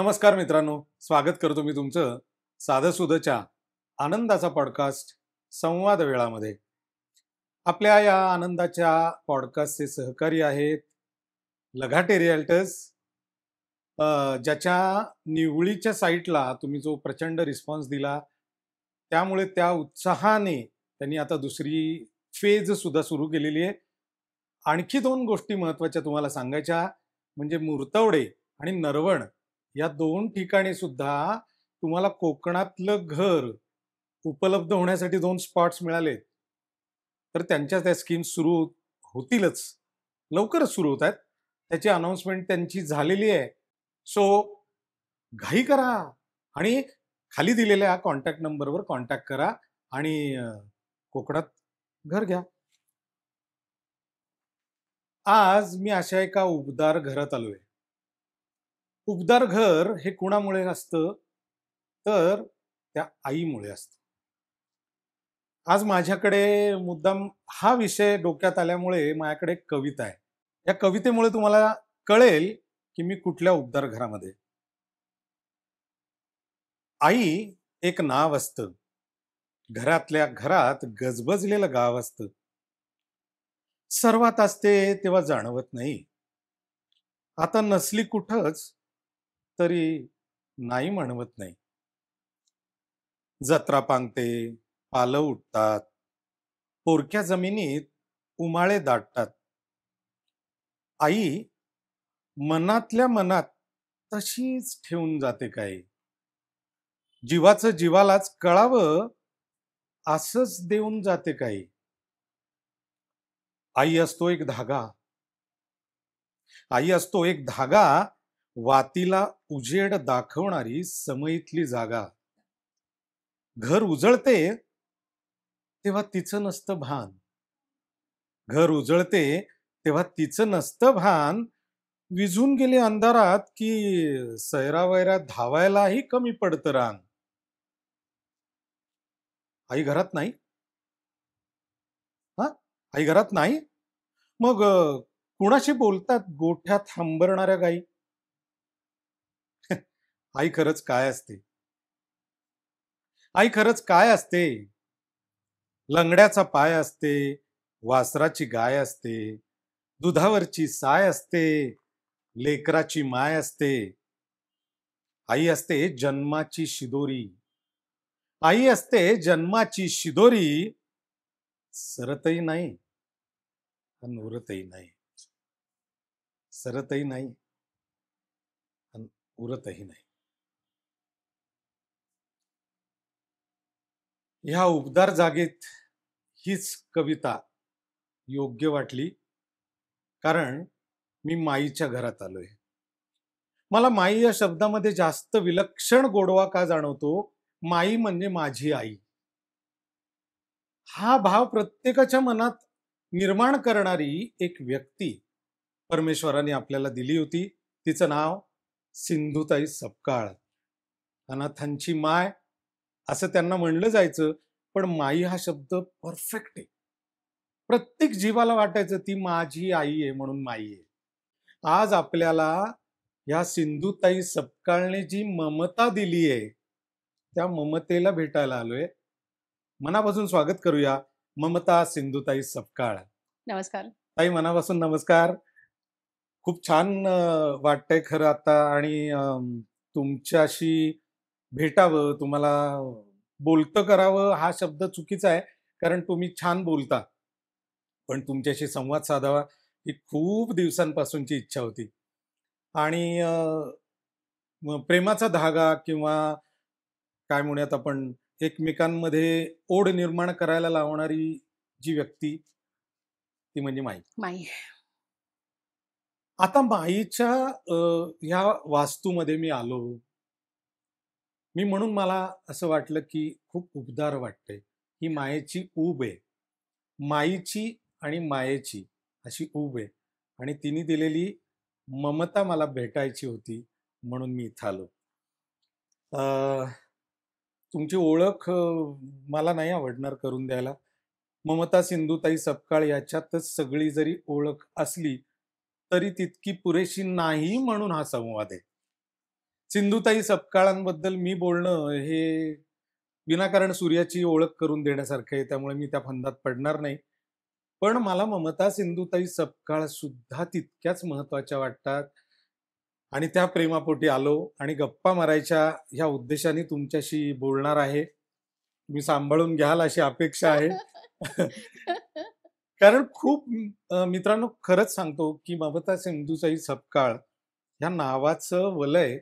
नमस्कार मित्रांनो, स्वागत करतो मी तुमचं साधंसुधच्या आनंदाचा पॉडकास्ट संवाद वेळामध्ये. आपल्या या आनंदाच्या पॉडकास्टचे सहकारी आहेत लघाटे रिअल्टर्स, ज्याच्या निवळीच्या साईटला तुम्ही जो प्रचंड रिस्पॉन्स दिला त्यामुळे त्या उत्साहाने त्यांनी आता दुसरी फेज सुद्धा सुरू केलेली आहे. आणखी दोन गोष्टी महत्त्वाच्या तुम्हाला सांगायच्या म्हणजे मुर्तवडे आणि नरवण या दोन ठिकाणी सुद्धा तुम्हाला कोकणातलं घर उपलब्ध होण्यासाठी दोन स्पॉट्स मिळाले. तर त्यांच्या त्या स्कीम्स सुरू होतीलच, लवकरच सुरू होत आहेत. त्याची अनाउन्समेंट त्यांची झालेली आहे. सो घाई करा आणि खाली दिलेल्या कॉन्टॅक्ट नंबरवर कॉन्टॅक्ट करा आणि कोकणात घर घ्या. आज मी अशा एका उबदार घरात आलोय. उबदार घर हे कुणामुळे असतं तर त्या आईमुळे असतं. आज माझ्याकडे मुद्दाम हा विषय डोक्यात आल्यामुळे माझ्याकडे एक कविता आहे. या कवितेमुळे तुम्हाला कळेल की मी कुठल्या उबदार घरामध्ये. आई एक नाव असतं, घरातल्या घरात गजबजलेलं गाव असतं. सर्वात असते तेव्हा जाणवत नाही, आता नसली कुठंच तरी नाही म्हणवत नाही. जत्रा पांगते, पालं उठतात, पोरक्या जमिनीत उमाळे दाटतात. आई मनातल्या मनात तशीच ठेवून जाते काय, जीवाचं जीवालाच कळावं असंच देऊन जाते काय. आई असतो एक धागा, आई असतो एक धागा, वातीला उजेड दाखवणारी समईतली जागा. घर उजळते तेव्हा तिचं नसतं भान, घर उजळते तेव्हा तिचं नसतं भान. विझून गेले अंधारात की सैरावैरात धावायलाही कमी पडतं रान. आई घरात नाही, हा आई घरात नाही, मग कुणाशी बोलतात गोठ्यात हंबरणाऱ्या गाई. आई खरंच काय असते, आई खरंच काय असते. लंगड्याचा पाय असते, वासराची गाय असते, दुधावरची साय असते, लेकराची माय असते. आई असते जन्माची शिदोरी, आई असते जन्माची शिदोरी. सरतही नाही आणि उरतही नाही, सरतही नाही आणि उरतही नाही. ह्या उबदार जागेत हीच कविता योग्य वाटली, कारण मी माईच्या घरात आलोय. मला माई या शब्दामध्ये जास्त विलक्षण गोडवा का जाणवतो. माई म्हणजे माझी आई. हा भाव प्रत्येकाच्या मनात निर्माण करणारी एक व्यक्ती परमेश्वराने आपल्याला दिली होती. तिचं नाव सिंधुताई सपकाळ. अनाथांची माय असं त्यांना म्हणलं जायचं, पण माई हा शब्द परफेक्ट आहे. प्रत्येक जीवाला वाटायचं ती माझी आई आहे म्हणून माई आहे. आज आपल्याला या सिंधुताई सपकाळने जी ममता दिली आहे त्या ममतेला भेटायला आलोय. मनापासून स्वागत करूया ममता सिंधुताई सपकाळ. नमस्कार. ताई, मनापासून नमस्कार. खूप छान वाटतंय खरं आता, आणि तुमच्याशी भेटावं, तुम्हाला बोलतं करावं हा शब्द चुकीचा आहे, कारण तुम्ही छान बोलता. पण तुमच्याशी संवाद साधावा ही खूप दिवसांपासूनची इच्छा होती. आणि प्रेमाचा धागा किंवा काय म्हणूयात आपण, एकमेकांमध्ये ओढ निर्माण करायला लावणारी जी व्यक्ती ती म्हणजे माई. माई. आता माईच्या ह्या वास्तूमध्ये मी आलो. मी म्हणून मला असं वाटलं की खूप उबदार वाटतंय. ही मायेची ऊब आहे, माईची आणि मायेची अशी ऊब आहे. आणि तिने दिलेली ममता मला भेटायची होती म्हणून मी इथं आलो. तुमची ओळख मला नाही आवडणार करून द्यायला. ममता सिंधुताई सपकाळ याच्यातच सगळी जरी ओळख असली तरी तितकी पुरेशी नाही म्हणून हा संवाद आहे. सिंधुताई सपकाळांबद्दल मी बोलणं हे विनाकारण सूर्याची ओळख करून देण्यासारखं आहे, त्यामुळे मी त्या फंदात पडणार नाही. पण मला ममता सिंधुताई सपकाळ सुद्धा तितक्याच महत्त्वाच्या वाटतात आणि त्या प्रेमापोटी आलो आणि गप्पा मारायच्या ह्या उद्देशाने तुमच्याशी बोलणार आहे. तुम्ही सांभाळून घ्याल अशी अपेक्षा आहे. कारण खूप मित्रांनो खरंच सांगतो, की ममता सिंधुताई सपकाळ ह्या नावाचं वलय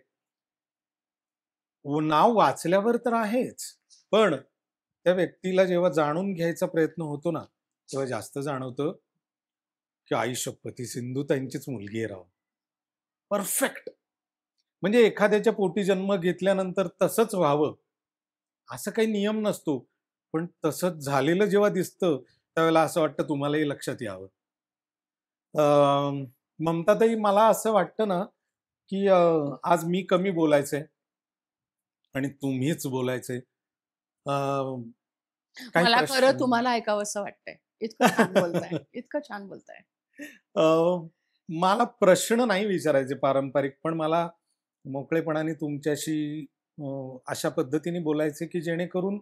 नाव वाचल्यावर तर आहेच. पण त्या व्यक्तीला जेव्हा जाणून घ्यायचा प्रयत्न होतो ना, तेव्हा जास्त जाणवतं, की आईशप्पथ! ही सिंधुताईंचीच मुलगी आहे राव. परफेक्ट. म्हणजे एखाद्याच्या पोटी जन्म घेतल्यानंतर तसंच व्हावं, असं काही नियम नसतो. पण तसंच झालेलं जेव्हा दिसतं, त्यावेळेला असं वाटतं तुम्हालाही लक्षात यावं. अ, ममताताई मला असं वाटतं ना, की आज मी कमी बोलायचंय आणि तुम्हीच बोलायचंय. अ, काही मला खरं प्रश्न तुम्हाला ऐकावंसं वाटतंय. इतकं छान बोलताय, इतकं छान बोलताय. अ, मला प्रश्न नाही विचारायचे पारंपरिक, पण मला मोकळेपणाने तुमच्याशी अशा पद्धतीने बोलायचे, की जेणेकरून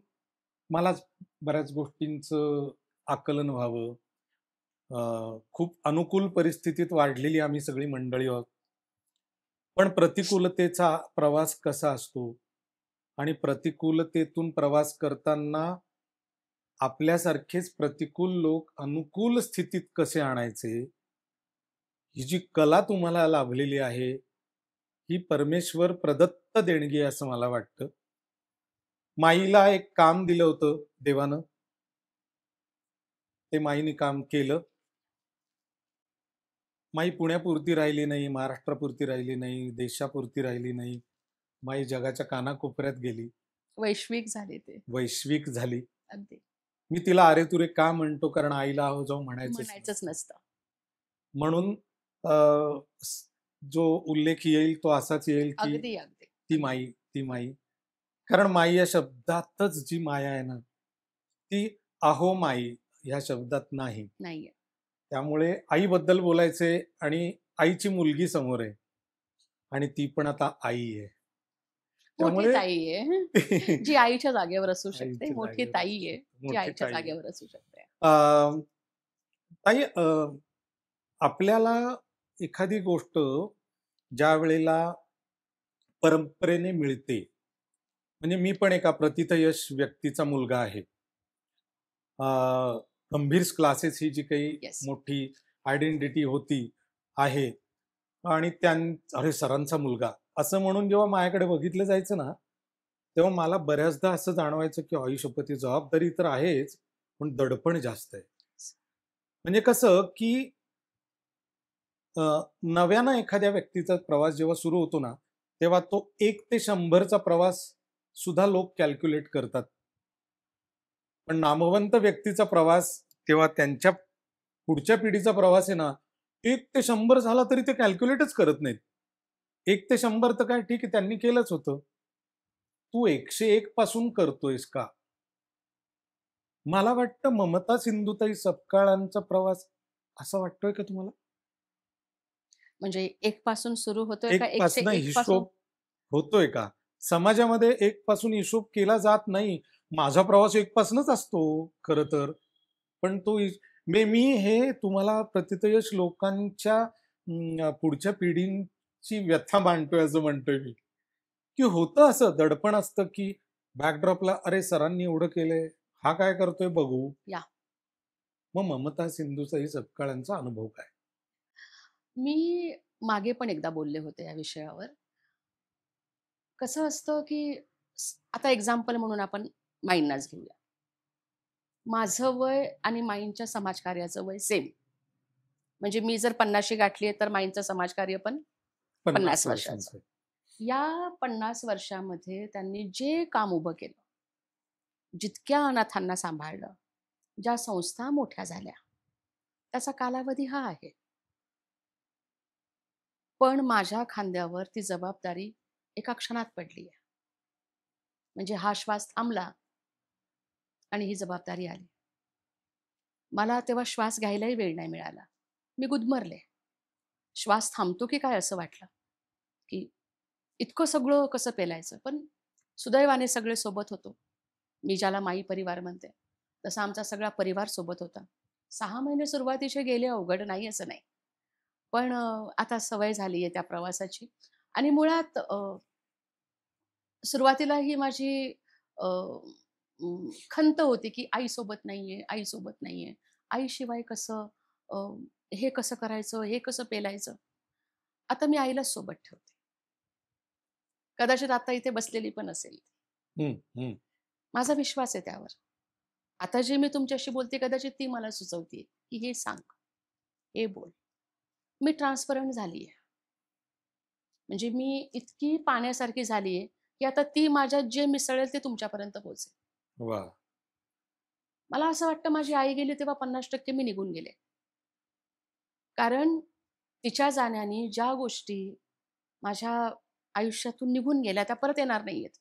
मला बऱ्याच गोष्टींचं आकलन व्हावं. खूप अनुकूल परिस्थितीत वाढलेली आम्ही सगळी मंडळी आहोत. पण प्रतिकूलतेचा प्रवास कसा असतो आणि प्रतिकूलतेतून प्रवास करताना आपल्यासारखेच प्रतिकूल लोक अनुकूल स्थितीत कसे आणायचे, ही जी कला तुम्हाला लाभलेली आहे, ही परमेश्वर प्रदत्त देणगी आहे असं मला वाटतं. माईला एक काम दिलं होतं देवानं. ते माईने काम केलं. माई पुण्यापुरती राहिली नाही, महाराष्ट्रापुरती राहिली नाही, देशापुरती राहिली नाही. माई जगाच्या कानाकोपऱ्यात गेली, वैश्विक झाले ते. वैश्विक झाली. अगदी. मी तिला अरे-तुरे का म्हणतो? कारण आईला अहो जाऊ म्हणायचंच म्हणायचंच नसतं. नसतं. म्हणून अ, जो उल्लेख येईल तो असाच येईल, की अगदी, अगदी, ती अगदी. माई, ती माई. कारण माई या शब्दातच जी माया आहे ना, ती अहो माई ह्या शब्दात नाही. नाहीये. त्यामुळे आईबद्दल बोलायचे आणि आईची मुलगी समोर आहे आणि ती पण आता आई आहे. मोठी त्यामुळे ताई आहे, जी आईच्या जागेवर असू शकते. आईच्या मोठी जागेवर ताई असू आहे, शकते. जी मोठी आईच्या ताई आहे. जागेवर असू शकते. अ, ताई आपल्याला एखादी गोष्ट ज्यावेळेला परंपरेने मिळते, म्हणजे मी पण एका प्रथितयश व्यक्तीचा मुलगा आहे. अ, गंभीर क्लासेस ही जी काही येस. मोठी आयडेंटिटी होती, आहे आणि अरे सरांचा मुलगा असं म्हणून जेव्हा माझ्याकडे बघितलं जायचं ना, तेव्हा मला बऱ्याचदा असं जाणवायचं, की आई जबाबदारी तर आहेच, पण दडपण जास्त आहे. म्हणजे कसं, की अ, नव्यानं एखाद्या व्यक्तीचा प्रवास जेव्हा सुरू होतो ना, तेव्हा तो 1 ते 100 चा प्रवास सुद्धा लोक कॅल्क्युलेट करतात. पण नामवंत व्यक्तीचा प्रवास तेव्हा त्यांच्या पुढच्या पिढीचा प्रवास आहे ना, 1 ते 100 झाला तरी ते कॅल्क्युलेटच करत नाहीत. 1 ते 100 तर काय ठीक आहे त्यांनी केलंच होतं. तू 101 पासून करतोयस का? मला वाटतं ममता सिंधुताई सपकाळांचा प्रवास असा वाटतोय का तुम्हाला? म्हणजे 1 पासून सुरू होतोय का 1 पासनं 101 पासून? हिशोब होतोय का? समाजामध्ये 1 पासून हिशोब केला जात नाही. माझा प्रवास 1 पासूनच असतो खरं तर. पण तो मी हे तुम्हाला प्रथितयश लोकांच्या पुढच्या पिढींची व्यथा मांडतोय असं म्हणतोय मी, की होतं असं दडपण असतं, की बॅकड्रॉपला अरे सरांनी एवढं केलंय, हा काय करतोय बघू. या. मग ममता सिंधुताई सपकाळांचा अनुभव काय? मी मागे पण एकदा बोलले होते या विषयावर. कसं असतं, की आता एक्झाम्पल म्हणून आपण माईंनाच घेऊया. माझं वय आणि माईंच्या समाजकार्याचं वय सेम. म्हणजे मी जर 50शी गाठली आहे, तर माईंचं समाजकार्य पण 50 50 वर्षाचं. वर्षांचं. या 50 वर्षामध्ये त्यांनी जे काम उभं केलं, जितक्या अनाथांना सांभाळलं, ज्या संस्था मोठ्या झाल्या, त्याचा कालावधी हा आहे. पण माझ्या खांद्यावर ती जबाबदारी एका क्षणात पडली आहे. म्हणजे हा श्वास थांबला आणि ही जबाबदारी आली. मला तेव्हा श्वास घ्यायलाही वेळ नाही मिळाला. मी गुदमरले. श्वास थांबतो की काय असं वाटलं, की इतकं सगळं कसं पेलायचं? पण सुदैवाने सगळे सोबत होतो. मी ज्याला माई परिवार म्हणते, तसा आमचा सगळा परिवार सोबत होता. 6 महिने सुरुवातीचे गेले अवघड नाही असं नाही. पण आता सवय झाली आहे त्या प्रवासाची आणि मुळात सुरुवातीला ही माझी खंत होती, की आईसोबत नाहीये, आईसोबत नाहीये. आईशिवाय कसं अ, हे कसं करायचं, हे कसं पेलायचं? आता मी आईलाच सोबत ठेवते. कदाचित आता इथे बसलेली पण असेल. हं, हं. माझा विश्वास आहे त्यावर. आता जे मी तुमच्याशी बोलते कदाचित ती मला सुचवतीये, की हे सांग, हे बोल. मी ट्रान्सपरंट झालीये. म्हणजे मी इतकी पाण्यासारखी झालीये, की आता ती माझ्यात जे मिसळेल ते तुमच्यापर्यंत पोहोचेल. वाह! मला असं वाटतं माझी आई गेली तेव्हा 50% मी निघून गेले. कारण तिच्या जाण्याने ज्या गोष्टी माझ्या आयुष्यातून निघून गेल्या त्या परत येणार नाहीयेत.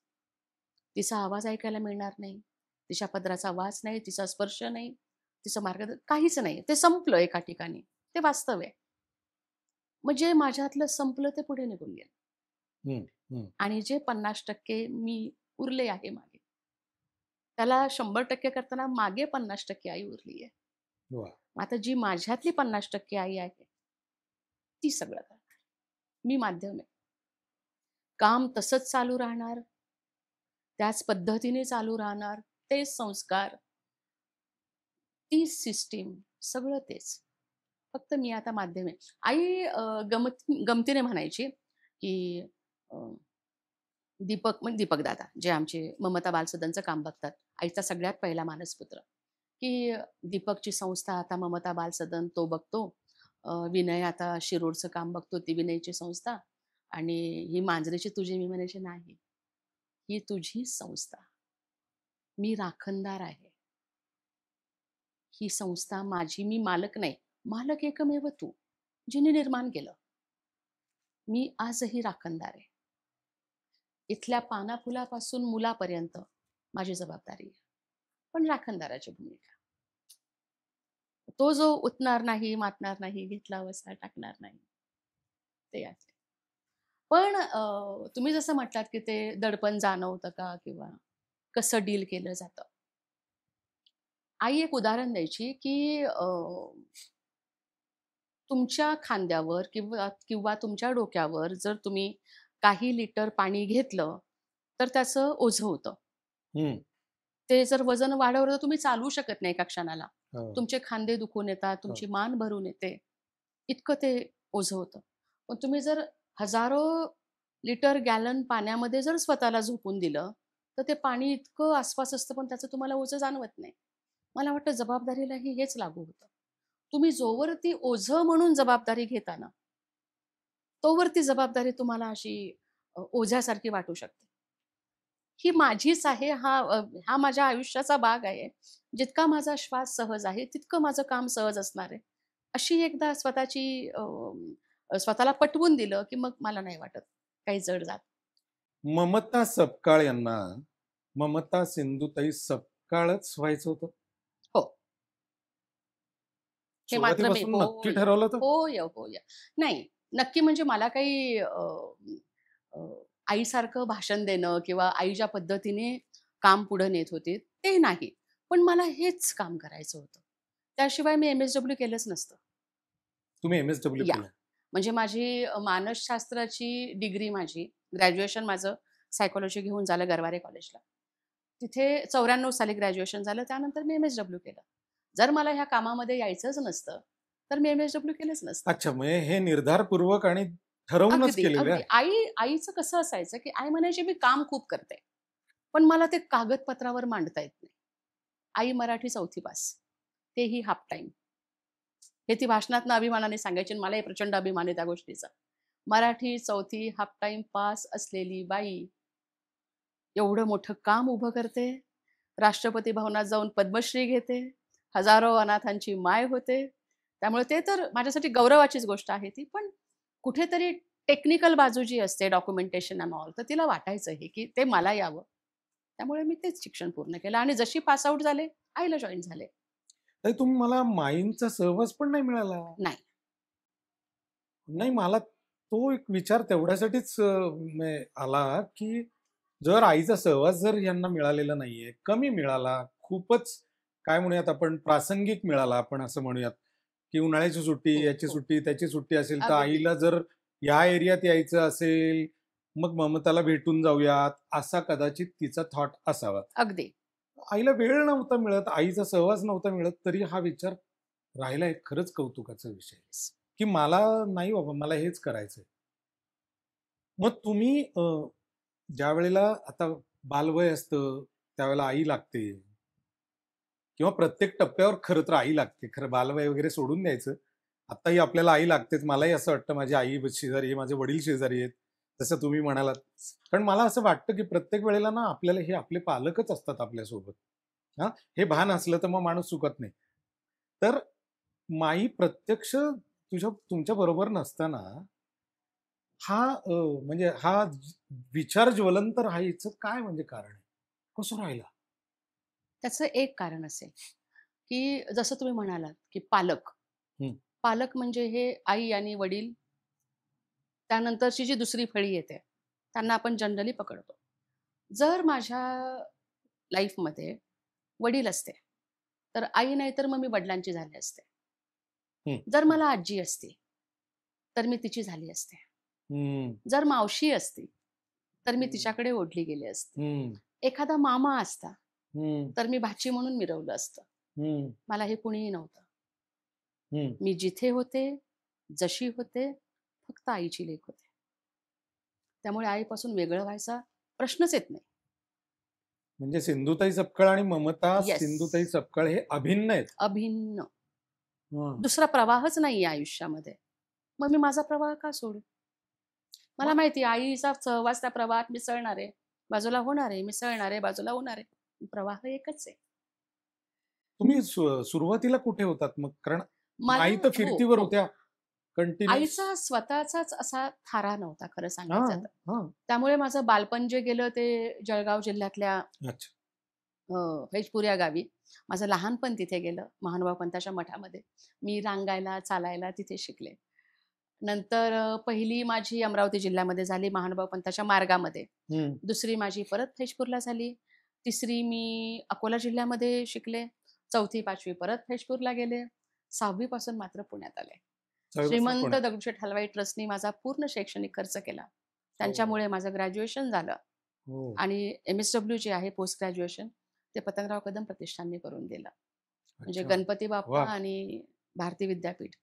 तिचा आवाज ऐकायला मिळणार नाही. तिच्या पदराचा वास नाही, तिचा स्पर्श नाही, तिचं काहीच नाही. ते संपलं एका ठिकाणी. ते वास्तव आहे. मग जे माझ्यातलं संपलं ते पुढे निघून गेलं. हं, हं. आणि जे 50% मी उरले आहे मागे, त्याला 100% करताना मागे 50% आई उरली आहे. वाह! आता जी माझ्यातली 50% आई आहे, ती सगळं करणार. मी माध्यम आहे. काम तसंच चालू राहणार, त्याच पद्धतीने चालू राहणार, तेच संस्कार, तीच सिस्टीम, सगळं तेच. फक्त मी आता माध्यम आहे. आई गमतीने म्हणायची, की अ, दीपक दादा, जे आमचे ममता बालसदनचं काम बघतात. आईचा सगळ्यात पहिला मानसपुत्र, की दीपकची संस्था आता ममता बालसदन तो बघतो. विनय आता शिरोडचं काम बघतो, ती विनयची संस्था आणि ही मांजरेची तुझी. मी म्हणायचे, "नाही, ही तुझी संस्था. मी राखणदार आहे. ही संस्था माझी. मी मालक नाही. मालक एकमेव तू, जिने निर्माण केलं. मी आजही राखणदार आहे. इथल्या पानाफुलापासून मुलापर्यंत माझी जबाबदारी आहे. पण राखणदाराची भूमिका. तो जो उठणार नाही, मातणार नाही, घेतला वसा टाकणार नाही, ते आहे. पण तुम्ही जसं म्हटलात, की ते दडपण जाणवतं का किंवा कसं डील केलं जातं? आई एक उदाहरण द्यायची, की तुमच्या खांद्यावर किंवा किंवा तुमच्या डोक्यावर जर तुम्ही काही लिटर पाणी घेतलं, तर त्याचं ओझं होतं. हं. ते जर वजन वाढवलं तर तुम्ही चालवू शकत नाही एका क्षणाला. हो, तुमचे खांदे दुखून येतात, हो. तुमची मान भरून येते. इतकं ते ओझं होतं. पण तुम्ही जर हजारो लिटर गॅलन पाण्यामध्ये जर स्वतःला झोकून दिलं, तर ते पाणी इतकं आसपास असतं, पण त्याचं तुम्हाला ओझं जाणवत नाही. मला वाटतं जबाबदारीलाही हेच लागू होतं. तुम्ही जोवर ती ओझं म्हणून जबाबदारी घेता ना, तोवर ती जबाबदारी तुम्हाला अशी ओझ्यासारखी वाटू शकते. ही माझीच आहे, हा माझ्या आयुष्याचा भाग आहे. जितका माझा श्वास सहज आहे, तितकं माझं काम सहज असणार आहे. अशी एकदा स्वतःला पटवून दिलं, की मग मला नाही वाटत काही जड जात. ममता सपकाळ यांना ममता सिंधुताई सपकाळच व्हायचं होतं? हो, हे मात्र मी सुरुवातीपासून नक्की होय, ठरवलं होतं? होय, होय. नाही, नक्की म्हणजे मला काही अ, आईसारखं भाषण देणं किंवा आई ज्या पद्धतीने काम पुढे नेत होती, ते नाही. पण मला हेच काम करायचं होतं. त्याशिवाय मी एम-एस-डब्ल्यू केलंच नसतं. तुम्ही एम-एस-डब्ल्यू या केलं. म्हणजे माझी मानसशास्त्राची डिग्री माझी, ग्रॅज्युएशन माझं सायकॉलॉजी घेऊन झालं गरवारे कॉलेजला. तिथे 94 साली ग्रॅज्युएशन झालं. त्यानंतर मी एम-एस-डब्ल्यू केलं. जर मला ह्या कामामध्ये यायचंच नसतं, तर मी एम-एस-डब्ल्यू केलंच नसतं. अच्छा, म्हणजे हे निर्धारपूर्वक आणि ठरवूनच अगदी, केलेले अगदी. आहे. आईचं कसं असायचं, की आई म्हणायची, "मी काम खूप करते, पण मला ते कागदपत्रावर मांडता येत नाही." आई मराठी 4थी पास, तेही हाल्फ टाईम. हे ती भाषणातनं अभिमानाने सांगायची आणि मलाही प्रचंड अभिमान आहे त्या गोष्टीचा. मराठी 4थी हाल्फ टाईम पास असलेली बाई, एवढं मोठं काम उभं करते, राष्ट्रपती भवनात जाऊन पद्मश्री घेते, हजारो अनाथांची माय होते. त्यामुळे ते तर माझ्यासाठी गौरवाचीच गोष्ट आहे ती. पण कुठेतरी टेक्निकल बाजू जी असते डॉक्युमेंटेशन एंड ऑल, तर तिला वाटायचं हे, की ते मला यावं. त्यामुळे मी तेच शिक्षण पूर्ण केलं आणि जशी पास आउट झाले, आईला जॉइन झाले. ताई तुम्ही मला माईंचा सहवास पण नाही मिळाला. नाही. नाही मला तो एक विचार तेवढ्यासाठीच आला, की जर आईचा सहवास जर यांना मिळालेला नाहीये, कमी मिळाला, खूपच काय म्हणूयात आपण प्रासंगिक मिळाला आपण असं म्हणूयात, की उन्हाळ्याची सुट्टी, हो, याची हो. सुट्टी, त्याची सुट्टी असेल, तर अगदी, आईला जर या एरियात यायचं असेल, मग ममताला भेटून जाऊयात, असा कदाचित तिचा थॉट असावा. अगदी. आईला वेळ नव्हता मिळत, आईचा सहवास नव्हता मिळत, तरी हा विचार राहिला एक खरंच कौतुकाचा विषय, येस. की मला नाही बाबा, मला हेच करायचंय. मग तुम्ही ज्यावेळेला आता बालवय असतं, त्यावेळेला आई लागते किंवा प्रत्येक टप्प्यावर खरं तर आई लागते. खरं बालवय वगैरे सोडून द्यायचं. आत्ताही आपल्याला आई लागतेच. मलाही असं वाटतं माझी आई शेजारी आहे, माझे वडील शेजारी आहेत. जसं तुम्ही म्हणालात. कारण मला असं वाटतं, की प्रत्येक वेळेला ना आपल्याला हे आपले पालकच असतात आपल्यासोबत. हां, हे भान असलं तर मग माणूस चुकत नाही. तर माई प्रत्यक्ष तुमच्या बरोबर नसताना हा म्हणजे हा विचार ज्वलंत राहायचं काय म्हणजे कारण आहे? कसं राहिला? त्याचं एक कारण असेल, की जसं तुम्ही म्हणालात, की पालक. हं, पालक म्हणजे हे आई आणि वडील, त्यानंतरची जी दुसरी फळी येते, त्यांना आपण जनरली पकडतो. जर माझ्या लाईफमध्ये वडील असते, तर आई नाही तर मग मी वडिलांची झाली असते. हं, जर हं, मला आजी असती, तर मी तिची झाली असते. हं, जर मावशी असती, तर मी हं, तिच्याकडे ओढली गेली असते. हं, एखादा मामा असता, हं, तर मी भाची म्हणून मिरवलं असतं. हं, मला हे कुणीही नव्हतं. हं. मी जिथे होते, जशी होते, फक्त आईची लेक होते. त्यामुळे आईपासून वेगळं व्हायचा प्रश्नच येत नाही. म्हणजे सिंधुताई सपकाळ आणि ममता येस. सिंधुताई सपकाळ हे अभिन्न आहेत. अभिन्न. हं. दुसरा प्रवाहच नाहीये आयुष्यामध्ये. मग मी माझा प्रवाह का सोडू? मला मग माहिती आहे आईचा सहवास त्या प्रवाहात मिसळणार आहे. बाजूला होणार आहे, मिसळणार आहे, बाजूला होणार आहे. प्रवाह एकच आहे. तुम्ही सुरुवातीला कुठे होतात मग? कारण मला आई तर हो, फिरतीवर हो. होत्या कंटिन्यूअस. आईचा स्वतःचाच असा थारा नव्हता खरं सांगायचं हां, तर. हां. त्यामुळे माझं बालपण जे गेलं ते जळगाव जिल्ह्यातल्या अच्छा. फैजपूर या गावी. माझं लहानपण तिथे गेलं महानुभाव पंथाच्या मठामध्ये. मी रांगायला, चालायला तिथे शिकले. नंतर पहिली माझी अमरावती जिल्ह्यामध्ये झाली महानुभाव पंथाच्या मार्गामध्ये. हं. दुसरी माझी परत फैजपूरला झाली. तिसरी मी अकोला जिल्ह्यामध्ये शिकले. 4थी 5वी परत फैजपूरला गेले. 6वी पासून मात्र पुण्यात आले. चळवळीपासून श्रीमंत पुण्यात. दगडूशेठ हलवाई ट्रस्टनी माझा पूर्ण शैक्षणिक खर्च केला. हो, त्यांच्यामुळे माझं ग्रॅज्युएशन झालं हो. आणि एम-एस-डब्ल्यू जे आहे पोस्ट ग्रॅज्युएशन ते पतंगराव कदम प्रतिष्ठानने करून दिलं. म्हणजे अच्छा. गणपती बाप्पा वाह! आणि भारती विद्यापीठ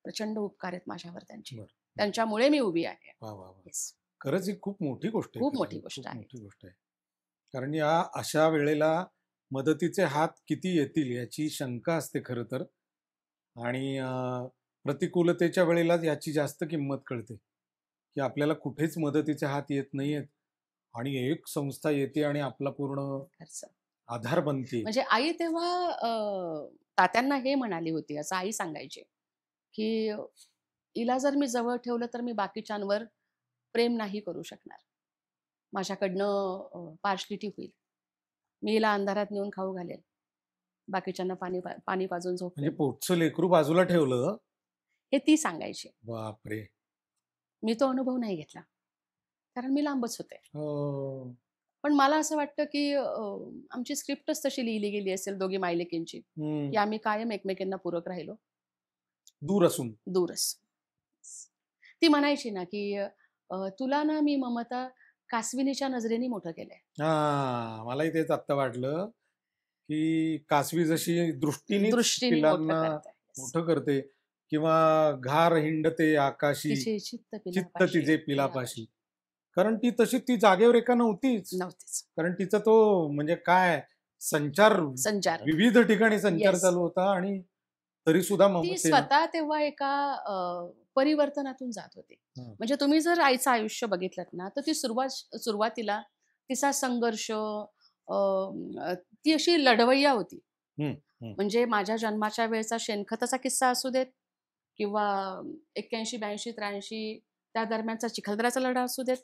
प्रचंड उपकार आहेत माझ्यावर त्यांचे. बरं, बरं. त्यांच्यामुळे मी उभी आहे. वाह, वाह, वाह! येस. खरंच ही खूप मोठी गोष्ट आहे खूप खरं मोठी तर. गोष्ट खूप आहे. मोठी गोष्ट आहे. कारण या अशा वेळेला मदतीचे हात किती येतील याची शंका असते खरं तर. आणि प्रतिकूलतेच्या वेळेला याची जास्त किंमत कळते, की आपल्याला कुठेच मदतीचे हात येत नाहीयेत आणि एक संस्था येते आणि आपला पूर्ण खरचं. आधार बनते. म्हणजे आई तेव्हा तात्यांना हे म्हणाली होती, असं आई सांगायची, की हिला जर मी जवळ ठेवलं तर मी बाकीच्यांवर प्रेम नाही करू शकणार. माझ्याकडनं पार्शलिटी होईल. मी हिला अंधारात नेऊन खाऊ घालेल. बाकीच्यांना पाणी पाजून म्हणजे झोपवेल. पोटचं लेकरू बाजूला ठेवलं. हे ती सांगायची. बापरे! मी तो अनुभव नाही घेतला. कारण मी लांबच होते. हो. पण मला असं वाटतं, की आमची स्क्रिप्टच तशी लिहिली गेली असेल दोघी मायलेकींची, हं. की आम्ही कायम एकमेकींना पूरक राहिलो, दूर असून. दूरच. ती म्हणायची ना, की "तुला ना मी ममता कासविनीच्या नजरेने मोठं केलंय." हां, मलाही तेच आत्ता वाटलं, की कासवी जशी दृष्टीनीच दृष्टीने मोठं पिलांना करते. येस. मोठं करते किंवा घार हिंडते आकाशी, तिचे चित्त चित्त पिलापाशी, तिचे पिलापाशी. पिलापाशी. कारण ती तशी ती जागेवर एका नव्हतीच. नव्हतीच. कारण तिचा तो म्हणजे काय संचार संचार. विविध ठिकाणी संचार येस. चालू होता आणि तरीसुद्धा ती ममतेनं स्वतः तेव्हा एका परिवर्तनातून जात होती. हं, म्हणजे तुम्ही जर आईचं आयुष्य बघितलत ना, तर ती सुरुवातीला तिचा संघर्ष ती अशी लढवय्या होती. हं, हं. म्हणजे माझ्या जन्माच्या वेळेचा शेणखताचा किस्सा असू देत किंवा 81, 82, 83 त्या दरम्यानचा चिखलदऱ्याचा लढा असू देत,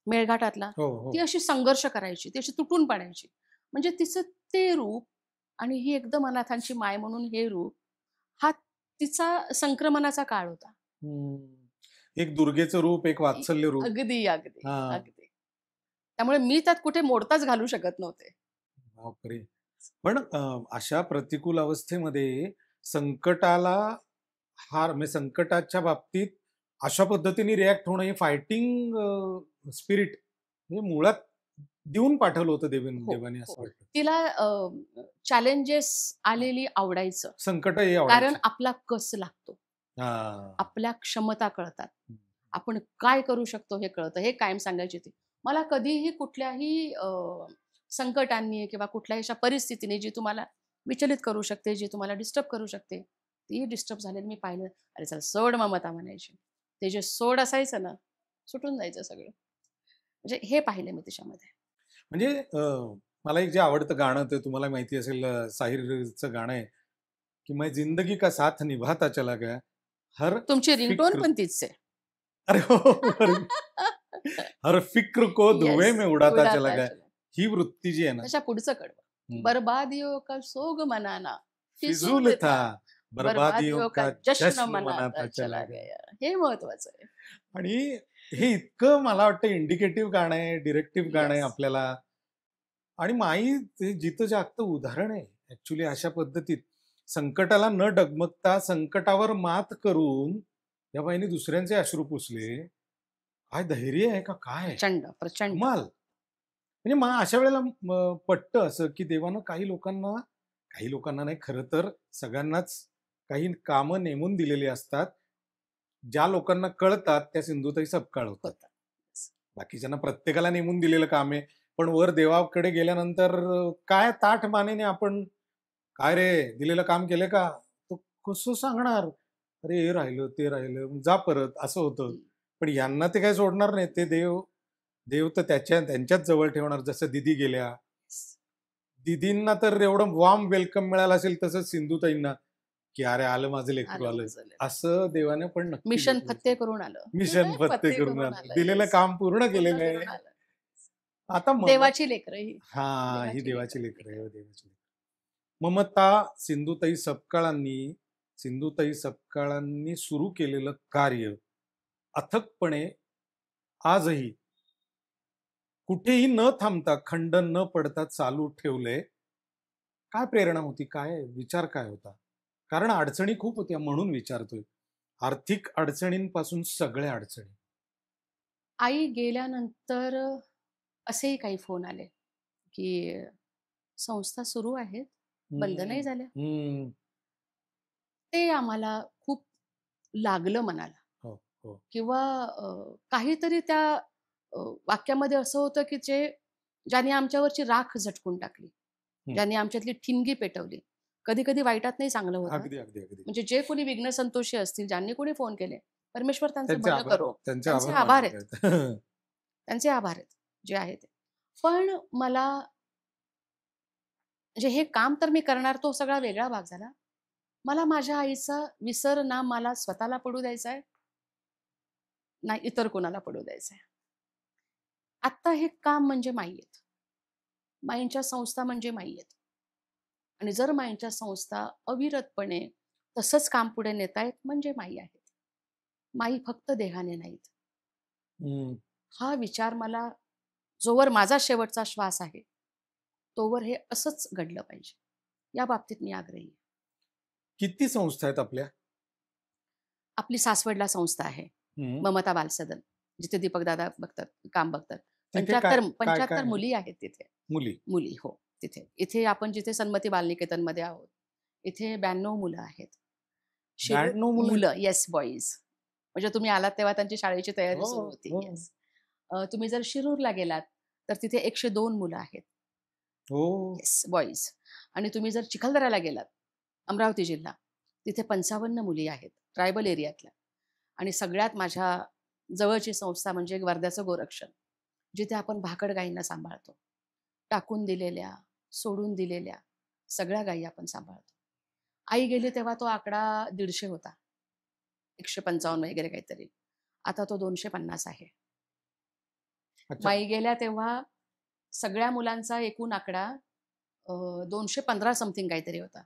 मेळघाटातला. हो, ती हो. अशी संघर्ष करायची, ती अशी तुटून पडायची. म्हणजे तिचं ते रूप आणि ही एकदम अनाथांची माय म्हणून हे रूप, हा तिचा संक्रमणाचा काळ होता. हं. एक दुर्गेचं रूप, एक वात्सल्य रूप. अगदी अगदी हा. अगदी. त्यामुळे मी त्यात कुठे मोडताच घालू शकत नव्हते. बापरे. पण अशा प्रतिकूल अवस्थेमध्ये संकटाला म्हणजे संकटाच्या बाबतीत अशा पद्धतीने रिॲक्ट होणं, हे फायटिंग स्पिरिट म्हणजे मुळात देऊन पाठवलं होतं हो, देवाने असं हो. वाटतं. तिला चॅलेंजेस आलेली आवडायचं. संकटही कारण आवडायची. आपला कस लागतो. हा. आपल्या क्षमता कळतात. आपण काय करू शकतो हे कळतं. हे कायम सांगायची ती. मला कधीही कुठल्याही संकटांनी किंवा कुठल्याही अशा परिस्थितीने जी तुम्हाला विचलित करू शकते, जी तुम्हाला डिस्टर्ब करू शकते, ती डिस्टर्ब झालेली मी पाहिलं. अरे चल सोड ममता म्हणायची. ते जे सोड असायचं ना, सुटून जायचं सगळं. म्हणजे हे पाहिलं मी तिच्यामध्ये. म्हणजे मला एक जे आवडतं गाणं, ते तुम्हाला माहिती असेल, साहिरचं गाणं आहे की मैं जिंदगी का साथ निभाता चला गया, हर तुमची रिंगटोन फिक्र. पण तीच आहे. अरे हो, अरे. हर फिक्र को धुएं येस, में उडाता चला उडाता गया. चला. ही वृत्ती जी आहे ना, त्याच्या पुढचं कडवं. बर्बादियों का सोग मनाना फिजूल फिजूल था, था, बर्बादियों बर्बादियों का का जश्न जश्न मनाता मनाता चला चला गया. गया. हे महत्वाचं आहे. आणि हे इतकं मला वाटतं इंडिकेटिव्ह गाणं आहे, डिरेक्टिव्ह गाणं आहे येस. आपल्याला. आणि माई ते जिथं जागतं उदाहरण आहे ऍक्च्युली. अशा पद्धतीत संकटाला न डगमगता संकटावर मात करून या बाईने दुसऱ्यांचे अश्रू पुसले. काय धैर्य आहे का काय, प्रचंड, प्रचंड. कमाल. म्हणजे अशा वेळेला पटतं असं की देवानं काही लोकांना नाही, खरं तर सगळ्यांनाच काही कामं नेमून दिलेली असतात. ज्या लोकांना कळतात त्या सिंधुताई सपकाळ होतात. होतं. बाकीच्यांना प्रत्येकाला नेमून दिलेलं काम आहे. पण वर देवाकडे गेल्यानंतर काय ताठ मानेने आपण, काय रे दिलेलं काम केले का, तो कसं सांगणार, अरे हे राहिलं ते राहिलं जा परत, असं होतं. पण यांना ते काय सोडणार नाही. ते देव देव तर त्यांच्याच जवळ ठेवणार. जसं दिदी गेल्या, दिदींना तर एवढं वॉर्म वेलकम मिळालं असेल, तसंच सिंधुताईंना की अरे आलं माझं लेकरू आलं आलं. माझं लेकरू. असं देवाने पण नक्की मिशन दिलं. फत्ते करून आलं. मिशन फत्ते फत्ते करून करून आलं, आलं. दिलेलं येस. काम पूर्ण पूर्ण केलेलं आहे. करून आलं. आता देवाची लेकरं ही. हा, ही देवाची देवाची लेकरं. लेकरं आहे, हो, देवाची लेकरं. ममता सिंधुताई सपकाळांनी सुरू केलेलं कार्य अथकपणे आजही कुठेही न थांबता, खंड न पडता चालू ठेवलंय. काय प्रेरणा होती, काय विचार काय होता? कारण अडचणी खूप होत्या म्हणून विचारतोय. आर्थिक अडचणींपासून सगळ्या अडचणी. आई गेल्यानंतर असेही काही फोन आले, की संस्था सुरू आहेत, बंद नाही हम्म, झाल्या. हम्म. ते आम्हाला खूप लागलं मनाला. हो, हो. किंवा काहीतरी त्या वाक्यामध्ये असं होतं, की ज्याने आमच्यावरची राख झटकून टाकली, हं. ज्याने आमच्यातली ठिणगी पेटवली. कधी-कधी वाईटात नाही चांगलं होतं. अगदी, अगदी, अगदी. म्हणजे जे कोणी विघ्नसंतोषी असतील, ज्यांनी कोणी फोन केले, परमेश्वर त्यांचं त्यांचे भलं आभार, करो. त्यांचे त्यांचे आभार आभार मानायचे आहेत. आहेत. त्यांचे आभार आहेत, जे आहे ते. पण मला म्हणजे हे काम तर मी करणार, तो सगळा वेगळा भाग झाला. मला माझ्या आईचा विसर ना मला स्वतःला पडू द्यायचा आहे, ना इतर कोणाला पडू द्यायचा आहे. आत्ता हे काम म्हणजे माई आहेत. माईंच्या संस्था म्हणजे माई आहेत. आणि जर माईंच्या संस्था अविरतपणे तसंच काम पुढे नेतायत म्हणजे माई आहेत. माई फक्त देहाने नाहीत. हं. हा विचार मला जोवर माझा शेवटचा श्वास आहे, तोवर हे असंच घडलं पाहिजे. या बाबतीत मी आग्रही आहे. किती संस्था आहेत आपल्या? आपली सासवडला संस्था आहे, हं. ममता बालसदन, जिथे दीपकदादा काम बघतात. तिथे 75 काय 75 आहे? मुली आहेत तिथे. मुली. मुली हो, तिथे. इथे आपण जिथे सन्मती बालनिकेतनमध्ये आहोत, इथे 92 मुलं आहेत. शिरूर 92 मुलं आहेत? मुलं, येस बॉईज. म्हणजे तुम्ही आलात तेव्हा त्यांची शाळेची तयारी हो, सुरू होती. हो. येस. तुम्ही जर शिरूरला गेलात, तर तिथे 102 मुलं आहेत. हो. Yes, boys. आणि तुम्ही जर चिखलदऱ्याला गेलात, अमरावती जिल्हा, तिथे 55 मुली आहेत, ट्रायबल एरियातल्या. आणि सगळ्यात माझ्या जवळची संस्था म्हणजे वर्ध्याचं गोरक्षण, जिथे आपण भाकड गायींना सांभाळतो. टाकून दिलेल्या, सोडून दिलेल्या सगळ्या गायी आपण सांभाळतो. आई गेली तेव्हा तो आकडा 150 होता. 155 वगैरे काहीतरी. आता तो 250 आहे. अच्छा. माई गेल्या तेव्हा सगळ्या मुलांचा एकूण आकडा 215 समथिंग काहीतरी होता.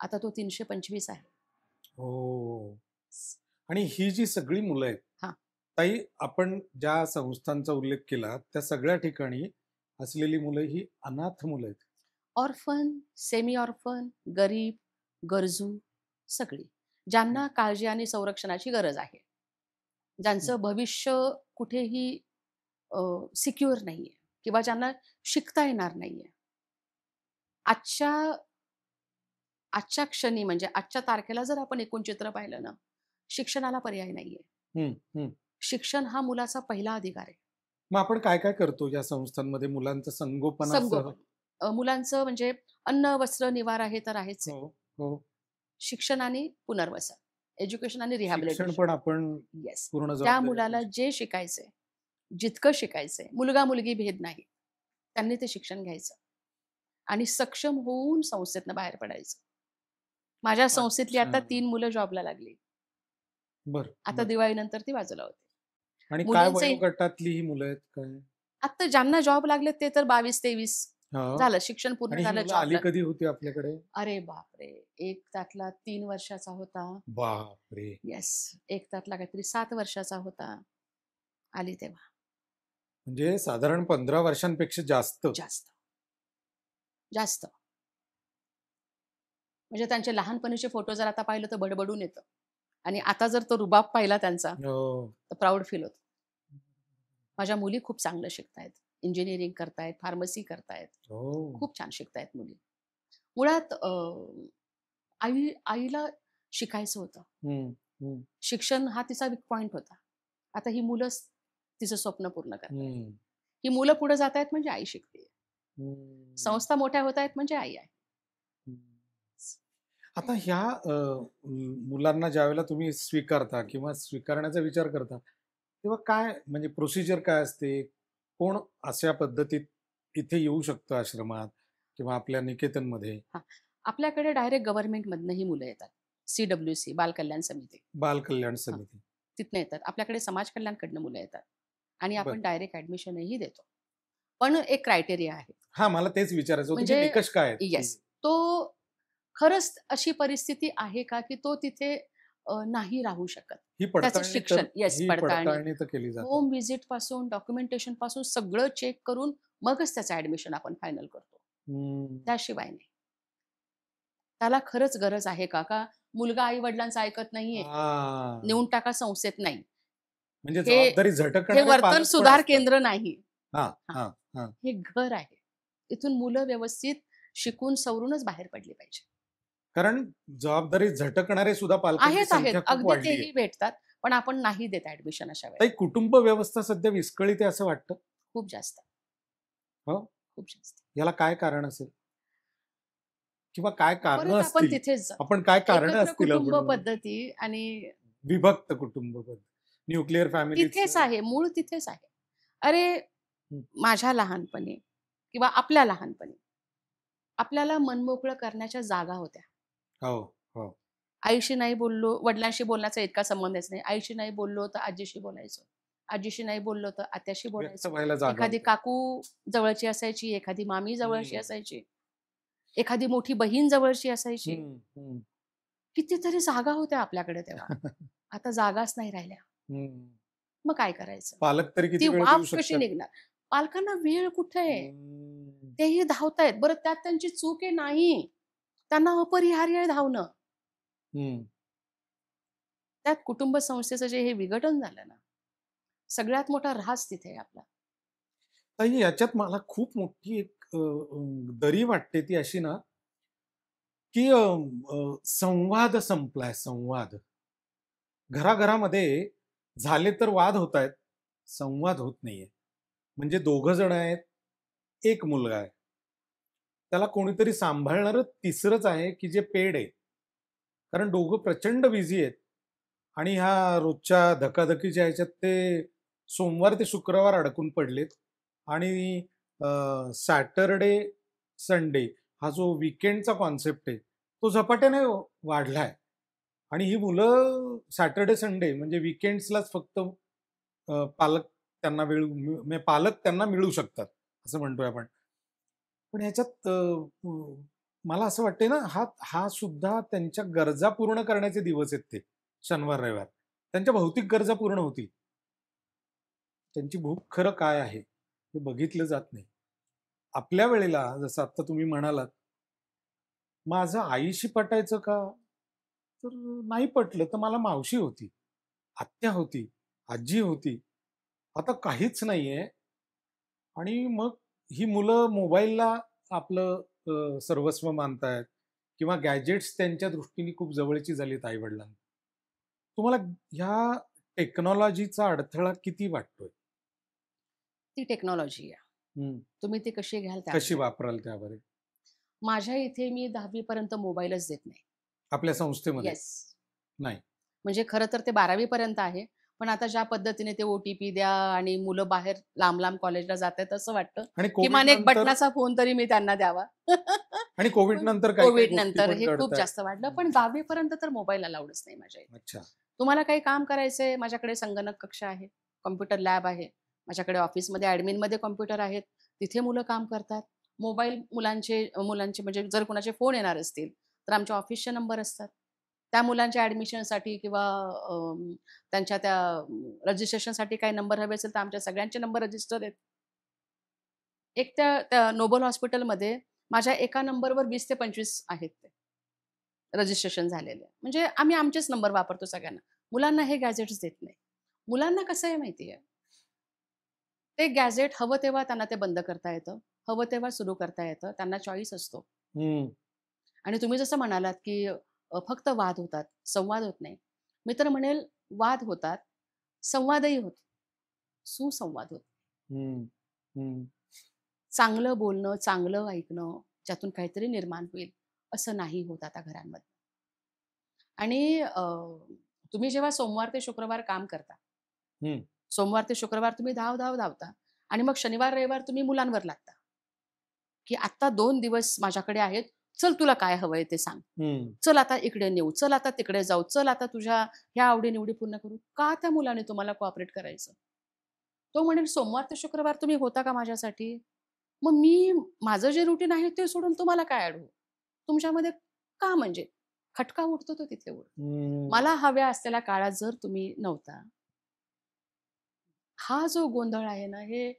आता तो 325 आहे. हो. आणि ही जी सगळी मुलं आहेत, हां. ताई, आपण ज्या संस्थांचा उल्लेख केला त्या सगळ्या ठिकाणी असलेली मुलं ही अनाथ मुलं आहेत. ऑर्फन, सेमी ऑर्फन, गरीब, गरजू सगळी. ज्यांना काळजी आणि संरक्षणाची गरज आहे. ज्यांचं भविष्य कुठेही सिक्युअर नाहीये किंवा ज्यांना शिकता येणार नाहीये. आजच्या आजच्या क्षणी म्हणजे आजच्या तारखेला जर आपण एकूण चित्र पाहिलं ना, शिक्षणाला पर्याय नाहीये. हं, हं. शिक्षण हा मुलाचा पहिला अधिकार आहे. मग आपण काय काय करतो या संस्थांमध्ये मुलांचं संगोपनासह? संगोपन. मुलांचं म्हणजे अन्न, वस्त्र, निवारा हे तर आहेच आहे. हो, हो. शिक्षण आणि पुनर्वसन, एज्युकेशन आणि शिक्षण रिहॅबिलिटेशन. पण आपण येस. पूर्ण त्या जबाबदारी मुलाला आपली. जे शिकायचंय, जितकं शिकायचंय, मुलगा-मुलगी भेद नाही. त्यांनी ते शिक्षण घ्यायचं आणि सक्षम होऊन संस्थेतनं बाहेर पडायचं. माझ्या संस्थेतली अच्छा. आता 3 मुलं जॉबला लागली. बरं, आता बरं. दिवाळीनंतर ती बाजूला होते. आणि काय मुलींचे वयोगटातली ही मुलं आहेत काय? आता ज्यांना जॉब लागले ते तर 22-23 हो. झालं, शिक्षण पूर्ण आणि ही झालं, मुलं जॉब आली लागले. कधी होती आपल्याकडे? अरे बापरे! एक त्यातला 3 वर्षाचा होता. बापरे! येस. एक त्यातला काहीतरी 7 वर्षाचा होता. आली तेव्हा. म्हणजे साधारण 15 वर्षांपेक्षा जास्त. जास्त. जास्त. म्हणजे त्यांचे लहानपणीचे फोटो जर आता पाहिलं तर बडबडून येतं. आणि आता जर तो रुबाब पाहिला त्यांचा, हो. तर प्राउड फील होतं. माझ्या मुली खूप चांगलं शिकतायत. इंजिनिअरिंग करतायत, फार्मसी करतायत. हो. खूप छान शिकतायत मुली. मुळात आईला शिकायचं होतं. हं, हं, शिक्षण हा तिचा वीक पॉइंट होता. आता ही मुलंच तिचं स्वप्न पूर्ण करतायत. हं, ही मुलं पुढे जातायत म्हणजे आई शिकते. हं, संस्था मोठ्या होतायत म्हणजे आई आहे. हं. आता ह्या मुलांना ज्यावेळेला तुम्ही स्वीकारता किंवा स्वीकारण्याचा विचार करता, तेव्हा काय म्हणजे प्रोसिजर काय असते? कोण अशा पद्धतीत इथे येऊ शकतं आश्रमात किंवा आपल्या निकेतनमध्ये? हां. आपल्याकडे डायरेक्ट गव्हर्नमेंटमधनं ही मुलं येतात. CWC बाल कल्याण समिती. बाल कल्याण हां. समिती. तिथनं येतात. आपल्याकडे समाज कल्याणकडनं मुलं येतात आणि बरं. आपण डायरेक्ट ॲडमिशनही देतो. पण एक क्रायटेरिया आहे. हां, मला तेच विचारायचं होतं, की म्हणजे निकष काय आहेत? की येस. तो खरंच अशी परिस्थिती आहे का, की तो तिथे नाही राहू शकत. ही त्याचं पडताळणी तर शिक्षण येस, ही पडताळणी. पडताळणी तर केली जाते. होम व्हिजिटपासून, डॉक्युमेंटेशनपासून सगळं चेक करून मगच त्याचं ॲडमिशन आपण फायनल करतो. हं. त्याशिवाय नाही. त्याला खरंच गरज आहे का? का मुलगा आई-वडिलांचं ऐकत नाहीये, हां. नेऊन टाका संस्थेत नाही. म्हणजे हे जबाबदारी हे झटकणारे वर्तन पालक पण सुधार असतात. केंद्र नाही. हां, हां. हां, हां. हे घर आहे. इथून मुलं व्यवस्थित शिकून सवरूनच बाहेर पडली पाहिजे. कारण जबाबदारी झटकणारे सुद्धा पालकांची आहेत, आहेत. संख्या खूप अगदी वाढली आहे. तेही भेटतात. पण आपण नाही देत ॲडमिशन अशा ताई, वेळेला. कुटुंब व्यवस्था सध्या विस्कळीत आहे असं वाटतं? खूप जास्त, हो? खूप जास्त. याला काय कारण असेल? किंवा काय कारणं परत आपण असतील? तिथेच जातो. आपण काय कारणं एकत्र असतील कुटुंब आपण पद्धती आणि विभक्त कुटुंब पद्धती, न्यूक्लिअर तिथेच फॅमिलीचं. आहे, मूळ तिथेच आहे. अरे, हं. माझ्या लहानपणी किंवा आपल्या लहानपणी आपल्याला मनमोकळं करण्याच्या जागा होत्या. हो, हो. आईशी नाही बोललो, वडिलांशी बोलण्याचा इतका संबंधच नाही. आईशी नाही बोललो तर आजीशी बोलायचो. आजीशी नाही बोललो तर आत्याशी व्यक्त बोलायचो. व्हायला जागा एखादी होती. काकू जवळची असायची, एखादी मामी जवळची हं, असायची, एखादी मोठी बहीण जवळची असायची. हं, हं. कितीतरी जागा होत्या आपल्याकडे तेव्हा. आता जागाच नाही राहिल्या. हं. मग काय करायचं? पालक तरी ती किती वेळ देऊ वाफ कशी शकतात? निघणार? पालकांना वेळ कुठे आहे? हं, तेही धावतायत. बरं त्यात त्यांची चूक आहे नाही. त्यांना अपरिहार्य आहे धावणं. हं. त्यात कुटुंब संस्थेचं जे हे विघटन झालं ना, सगळ्यात मोठा ऱ्हास तिथे आहे आपला. ताई, याच्यात मला खूप मोठी एक दरी वाटते ती अशी ना, की संवाद संपलाय, संवाद. घराघरामध्ये झाले तर वाद होतायत, संवाद होत नाहीये. म्हणजे दोघं जण आहेत, एक मुलगा आहे. त्याला कोणीतरी सांभाळणारं तिसरंच आहे, की जे पेड आहे. कारण दोघं प्रचंड बिझी आहेत आणि ह्या रोजच्या धकाधकीच्या ह्याच्यात ते सोमवार ते शुक्रवार अडकून पडलेत आणि सॅटरडे, संडे हा जो वीकेंडचा कॉन्सेप्ट आहे, तो झपाट्याने वाढलाय. आणि ही मुलं सॅटर्डे, संडे म्हणजे वीकेंड्सलाच फक्त पालक त्यांना म्हणजे पालक त्यांना मिळू शकतात, असं म्हणतोय आपण. पण ह्याच्यात मला असं वाटतंय ना, हा हा सुद्धा त्यांच्या गरजा पूर्ण करण्याचे दिवस आहेत ते, शनिवार, रविवार. त्यांच्या भौतिक गरजा पूर्ण होतील. त्यांची भूक खरं काय आहे हे बघितलं जात नाही. आपल्या वेळेला जसं आता तुम्ही म्हणालात, माझं आईशी पटायचं का? तर नाही पटलं तर मला मावशी होती, आत्या होती, आजी होती. आता काहीच नाहीये आणि मग ही मुलं मोबाईलला आपलं सर्वस्व मानतायत किंवा गॅजेट्स त्यांच्या दृष्टीने खूप जवळची झालीत आई-वडिलांना. तुम्हाला ह्या टेक्नॉलॉजीचा अडथळा किती वाटतोय? ती टेक्नॉलॉजी आहे. हं. तुम्ही ती कशी घ्याल त्यावर कशी आहे. वापराल त्यावर आहे? माझ्या इथे मी 10वी पर्यंत मोबाईलच देत नाही. आपल्या संस्थेमध्ये? येस. नाही. म्हणजे खरं तर ते 12वी पर्यंत आहे. पण आता ज्या पद्धतीने ते ओ-टी-पी द्या आणि मुलं बाहेर लांब-लांब कॉलेजला जातायत असं वाटतं, आणि किमान कोविड एक नंतर बटनाचा फोन तरी मी त्यांना द्यावा. आणि कोविड पण नंतर काही-काही कोविड गोष्टी नंतर पण हे खूप घडतायत. जास्त वाढलं. हं. पण 10वी पर्यंत तर मोबाईल अलाउडच नाही माझ्या इथे. अच्छा. तुम्हाला काही काम करायचंय, माझ्याकडे संगणक कक्ष आहे, कॉम्प्युटर लॅब आहे. माझ्याकडे ऑफिसमध्ये ॲडमिनमध्ये कॉम्प्युटर आहेत. तिथे मुलं काम करतात. मोबाईल मुलांचे म्हणजे जर कोणाचे फोन येणार असतील, तर आमच्या ऑफिसचे नंबर असतात. त्या मुलांच्या ॲडमिशनसाठी किंवा त्यांच्या त्या रजिस्ट्रेशनसाठी काही नंबर हवे असेल, तर आमच्या सगळ्यांचे नंबर रजिस्टर आहेत. एक त्या त्या नोबल हॉस्पिटलमध्ये माझ्या एका नंबरवर 20 ते 25 आहेत ते रजिस्ट्रेशन झालेले. म्हणजे आम्ही आमचेच नंबर वापरतो सगळ्यांना. मुलांना हे गॅजेट्स देत नाही. मुलांना कसं आहे माहिती आहे, ते गॅजेट हवं तेव्हा त्यांना ते बंद करता येतं. हवं तेव्हा सुरू करता येतं. त्यांना चॉईस असतो. हं. आणि तुम्ही जसं म्हणालात, की फक्त वाद होतात, संवाद होत नाही. मी तर म्हणेल वाद होतात, संवादही होतो. सुसंवाद होतो. हं. हं. चांगलं बोलणं, चांगलं ऐकणं, ज्यातून काहीतरी निर्माण होईल, असं नाही होत आता घरांमध्ये. आणि तुम्ही जेव्हा सोमवार ते शुक्रवार काम करता, हं. सोमवार ते शुक्रवार तुम्ही धावता आणि मग शनिवार, रविवार तुम्ही मुलांवर लागता, की आत्ता 2 दिवस माझ्याकडे आहेत. चल तुला काय हवंय ते सांग. हं. चल आता इकडे नेऊ, चल आता तिकडे जाऊ, चल आता तुझ्या ह्या आवडी-निवडी पूर्ण करू. का त्या मुलाने तुम्हाला कोऑपरेट करायचं? तो म्हणेल सोमवार ते शुक्रवार तुम्ही होता का माझ्यासाठी? मग मी माझं जे रुटीन आहे ते सोडून तुम्हाला काय अडवू? तुमच्यामध्ये का म्हणजे? खटका उठतो तो तिथे उडतो. हं. मला हव्या असलेल्या काळात जर तुम्ही नव्हता, हा जो गोंधळ आहे ना, हे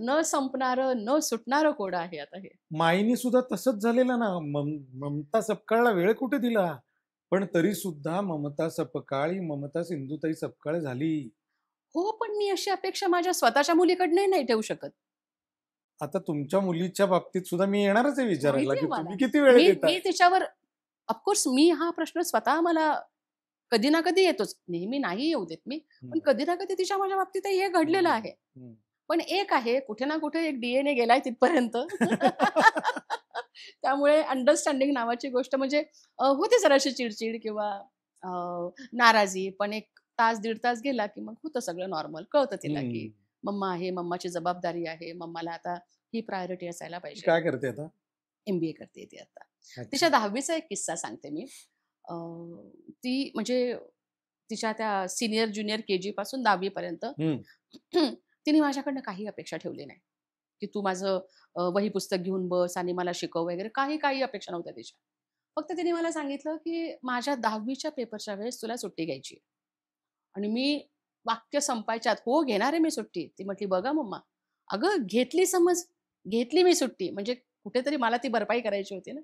न संपणारं, न सुटणारं कोडं आहे आता हे. माईनी सुद्धा तसंच झालेलं ना. ममता सपकाळला वेळ कुठे दिला? पण तरी सुद्धा ममता सपकाळी, ममता सिंधुताई सपकाळ झाली. हो, पण मी अशी अपेक्षा माझ्या स्वतःच्या मुलीकडनंही नाही ठेवू शकत. आता तुमच्या मुलीच्या बाबतीत सुद्धा मी येणारच आहे विचारायला, माहिती की आहे मला. तुम्ही किती वेळ मी देताय? मी तिच्यावर ऑफकोर्स मी हा प्रश्न स्वतः मला कधी ना कधी येतोच. नेहमी नाही येऊ देत मी. हं. पण कधी ना कधी तिच्या माझ्या बाबतीतही हे घडलेलं हं. आहे. हं. पण एक आहे, कुठे ना कुठे एक डी-एन-ए गेलाय तिथपर्यंत. त्यामुळे अंडरस्टँडिंग नावाची गोष्ट म्हणजे होते जराशी चिड किंवा अ, नाराजी. पण 1 तास, दीड तास गेला, की मग होतं सगळं नॉर्मल. कळतं तिला, की हं. मम्मा आहे, मम्माची जबाबदारी आहे. मम्माला आता ही प्रायोरिटी असायला ती पाहिजे. काय करते आता? एम-बी-ए करते ती आता. अच्छा. तिच्या 10वीचा एक किस्सा सांगते मी. अ, ती म्हणजे तिच्या त्या सीनियर, ज्युनियर के-जी पासून 10वी पर्यंत हं. तिने माझ्याकडनं काही अपेक्षा ठेवली नाही, की तू माझं वही पुस्तक घेऊन बस आणि मला शिकव वगैरे काही अपेक्षा नव्हत्या तिच्या. फक्त तिने मला सांगितलं, की माझ्या 10वीच्या पेपरच्या वेळेस तुला सुट्टी घ्यायची आहे. आणि मी वाक्य संपायच्या आत, "हो, घेणार आहे मी सुट्टी." ती म्हटली, "बघा मम्मा." अगं घेतली समज, घेतली मी सुट्टी म्हणजे कुठेतरी मला ती भरपाई करायची होती ना.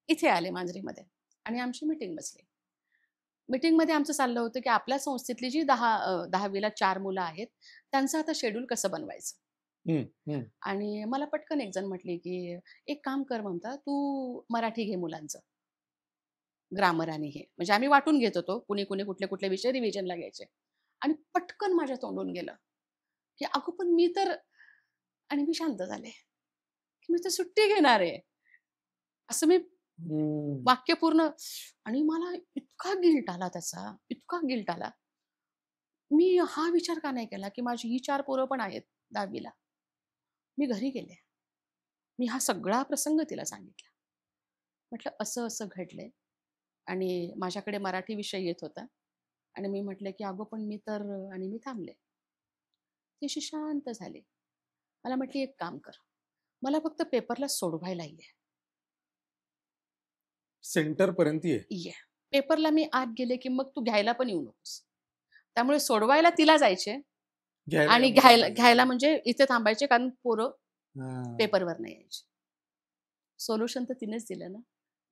इथे आले मांजरीमध्ये आणि आमची मीटिंग बसली. मीटिंगमध्ये आमचं चाललं होतं, की आपल्या संस्थेतली जी 10वीला 4 मुलं आहेत, त्यांचं आता शेड्यूल कसं बनवायचं? हं. हं. आणि मला पटकन एक जण म्हटली, की "एक काम कर ममता, तू मराठी घे मुलांचं, ग्रामर आणि हे." म्हणजे आम्ही वाटून घेत होतो. कुणी कुठले विषय रिव्हिजनला घ्यायचे. आणि पटकन माझ्या तोंडून गेलं, की "अगं पण मी तर" आणि मी शांत झाले, की "मी तर सुट्टी घेणार आहे." असं मी हं. वाक्य पूर्ण आणि मला इतका गिल्ट आला त्याचा, इतका गिल्ट आला. मी हा विचार का नाही केला, की माझी ही 4 पोरं पण आहेत 10वी ला. मी घरी गेले. मी हा सगळा प्रसंग तिला सांगितला. म्हटलं असं-असं घडलंय आणि माझ्याकडे मराठी विषय येत होता आणि मी म्हटलं, की "अगं पण मी तर" आणि मी थांबले. ती अशी शांत झाली. मला म्हटली, "एक काम कर, मला फक्त पेपरला सोडवायला सेंटरपर्यंत ये. ये. पेपरला मी आत गेले, की मग तू घ्यायला पण येऊ नकोस." त्यामुळे सोडवायला तिला जायचे घ्यायला आणि या मुलांना घ्यायला घ्यायला. घ्यायला म्हणजे इथे थांबायचे, कारण पोरं हां. पेपरवर नाही यायची. सोल्युशन तर तिनेच दिलं ना.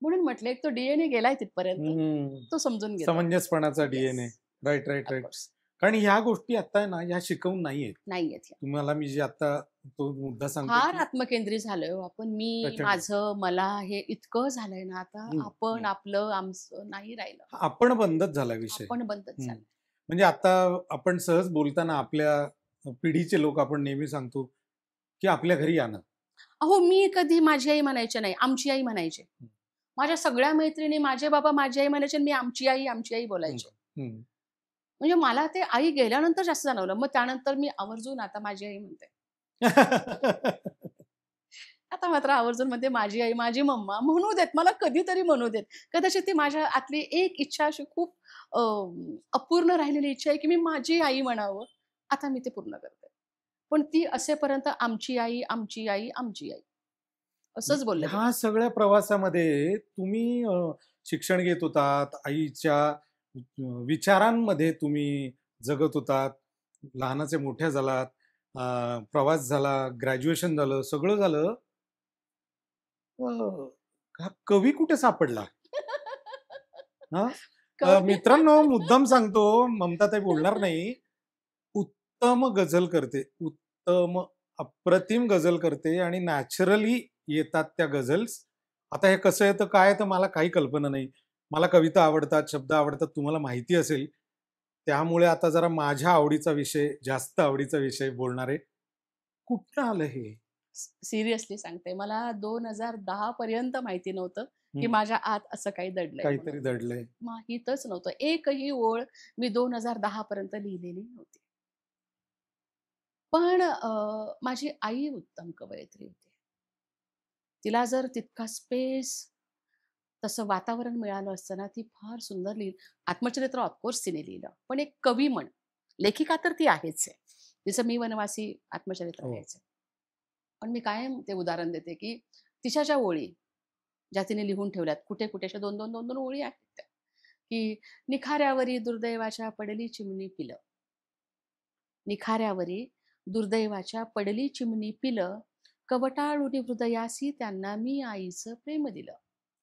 म्हणून म्हटलं, एक तो डीएनए गेलाय तिथपर्यंत, हं. तो समजून घेतो. समंजसपणाचा yes, DNA. Right, right, of right. Course. कारण ह्या गोष्टी आता आहे ना, ह्या शिकवून नाहीयेत. नाही येत. तुम्हाला मी जे आता तो मुद्दा सांगतोय, फार की आत्मकेंद्रित झालोय हो आपण. मी, प्रचंड. माझं, मला हे इतकं झालंय ना आता. हं, आपण, हं. आपलं, आमचं नाही राहिलं. आपण बंदच झाला विषय. आपण बंदच हं. झालं. म्हणजे आता आपण सहज बोलताना आपल्या पिढीचे लोक आपण नेहमी सांगतो, की आपल्या घरी या ना. अहो, मी कधी माझी आई म्हणायचे नाही, आमची आई म्हणायचे. हं, माझ्या सगळ्या मैत्रिणी माझे बाबा माझी आई म्हणायचे आणि मी आमची आई हं, बोलायचे. हं. म्हणजे मला ते आई गेल्यानंतर जास्त जाणवलं. मग त्यानंतर मी आवर्जून आता माझी आई म्हणते. आता मात्र आवर्जून म्हणते माझी आई, माझी मम्मा. म्हणू देत, मला कधीतरी म्हणू देत. कदाचित ती माझ्या आतली एक इच्छा अशी खूप अ, अपूर्ण राहिलेली इच्छा आहे, की मी माझी आई म्हणावं. आता मी ते पूर्ण करते. पण ती असेपर्यंत आमची आई, आमची आई, आमची आई असंच बोलले ते. ह्या सगळ्या प्रवासामध्ये तुम्ही शिक्षण घेत होतात, आईच्या विचारांमध्ये तुम्ही जगत होतात, लहानाचे मोठ्या झालात, प्रवास झाला, ग्रॅज्युएशन झालं, सगळं झालं. हा कवी कुठे सापडला? हां? कवी. मित्रांनो, मुद्दाम सांगतो, ममताताई बोलणार नाही. उत्तम गझल करते. उत्तम, अप्रतिम गझल करते आणि नॅचरली येतात त्या गझल्स. आता हे कसं येतं, काय येतं मला काही कल्पना नाही. मला कविता आवडतात, शब्द आवडतात, तुम्हाला माहिती असेल. त्यामुळे आता जरा माझ्या आवडीचा विषय, जास्त आवडीचा विषय बोलणार आहे. कुठनं आलं हे? सिरियसली सांगते. मला 2010 पर्यंत माहिती नव्हतं, की हं, माझ्या आत असं काही दडलंय म्हणून. काहीतरी दडलंय. माहीतच नव्हतं. एकही ओळ मी 2010 पर्यंत लिहिलेली नव्हती. पण माझी आई उत्तम कवयित्री होती. तिला जर तितका स्पेस, तसं वातावरण मिळालं असतं ना, ती फार सुंदर आत्मचरित्र ऑफकोर्स तिने लिहिलं. पण एक कवी म्हण, लेखिका तर ती आहेच आहे. तिचं मी वनवासी आत्मचरित्र हो. आहेच आहे. पण मी कायम ते उदाहरण देते, की तिच्या ज्या ओळी, ज्या तिने लिहून ठेवल्यात, कुठे-कुठे अशा 2-2, 2-2 ओळी आहेत त्या, की निखाऱ्यावरी दुर्दैवाच्या पडली चिमणी पिलं. निखाऱ्यावरी दुर्दैवाच्या पडली चिमणी पिलं, कवटाळूनी हृदयासी त्यांना मी आईचं प्रेम दिलं.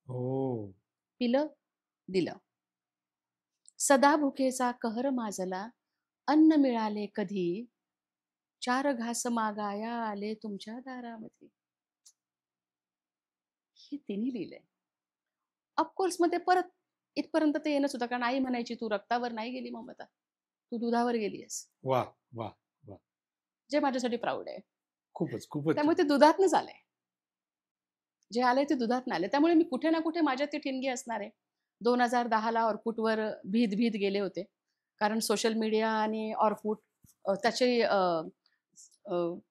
हो. पिलं, दिलं. सदा भुकेचा कहर माजला, अन्न मिळाले कधी, चार घास मागाया आले तुमच्या दारामध्ये. हे तिने लिहिलंय. ऑफकोर्स मग ते परत इथपर्यंत ते येणंच होतं, कारण आई म्हणायची, "तू रक्तावर नाही गेली ममता, तू दुधावर गेली आहेस." वाह! वाह! वाह! जे माझ्यासाठी प्राउड आहे. खूपच, खूपच त्यामुळे छान. ते दुधातनंच आलंय. जे आलंय ते दुधातनं आलंय. त्यामुळे मी कुठे ना कुठे माझ्यात ती ठिणगी असणार आहे. 2010 ला Orkutवर भीत-भीत गेले होते. कारण सोशल मीडिया आणि Orkut त्याचे अ,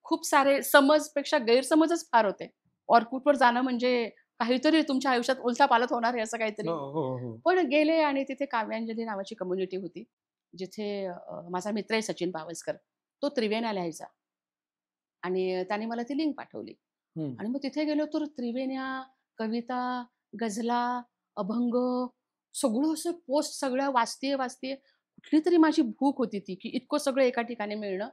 खूप सारे समजपेक्षा गैरसमजच फार होते. Orkutवर जाणं म्हणजे काहीतरी तुमच्या आयुष्यात उलथापालथ होणार आहे असं हो, काहीतरी. हो, हो. पण गेले आणि तिथे काव्यांजली नावाची कम्युनिटी होती. जिथे माझा मित्र आहे सचिन पावसकर. तो त्रिवेण्या लिहायचा आणि त्याने मला ती लिंक पाठवली. हं. आणि मग तिथे गेलो तर त्रिवेण्या, कविता, गझला, अभंग सगळं असं पोस्ट सगळ्या वाचतीये. कुठली तरी माझी भूक होती ती, की इतकं सगळं एका ठिकाणी मिळणं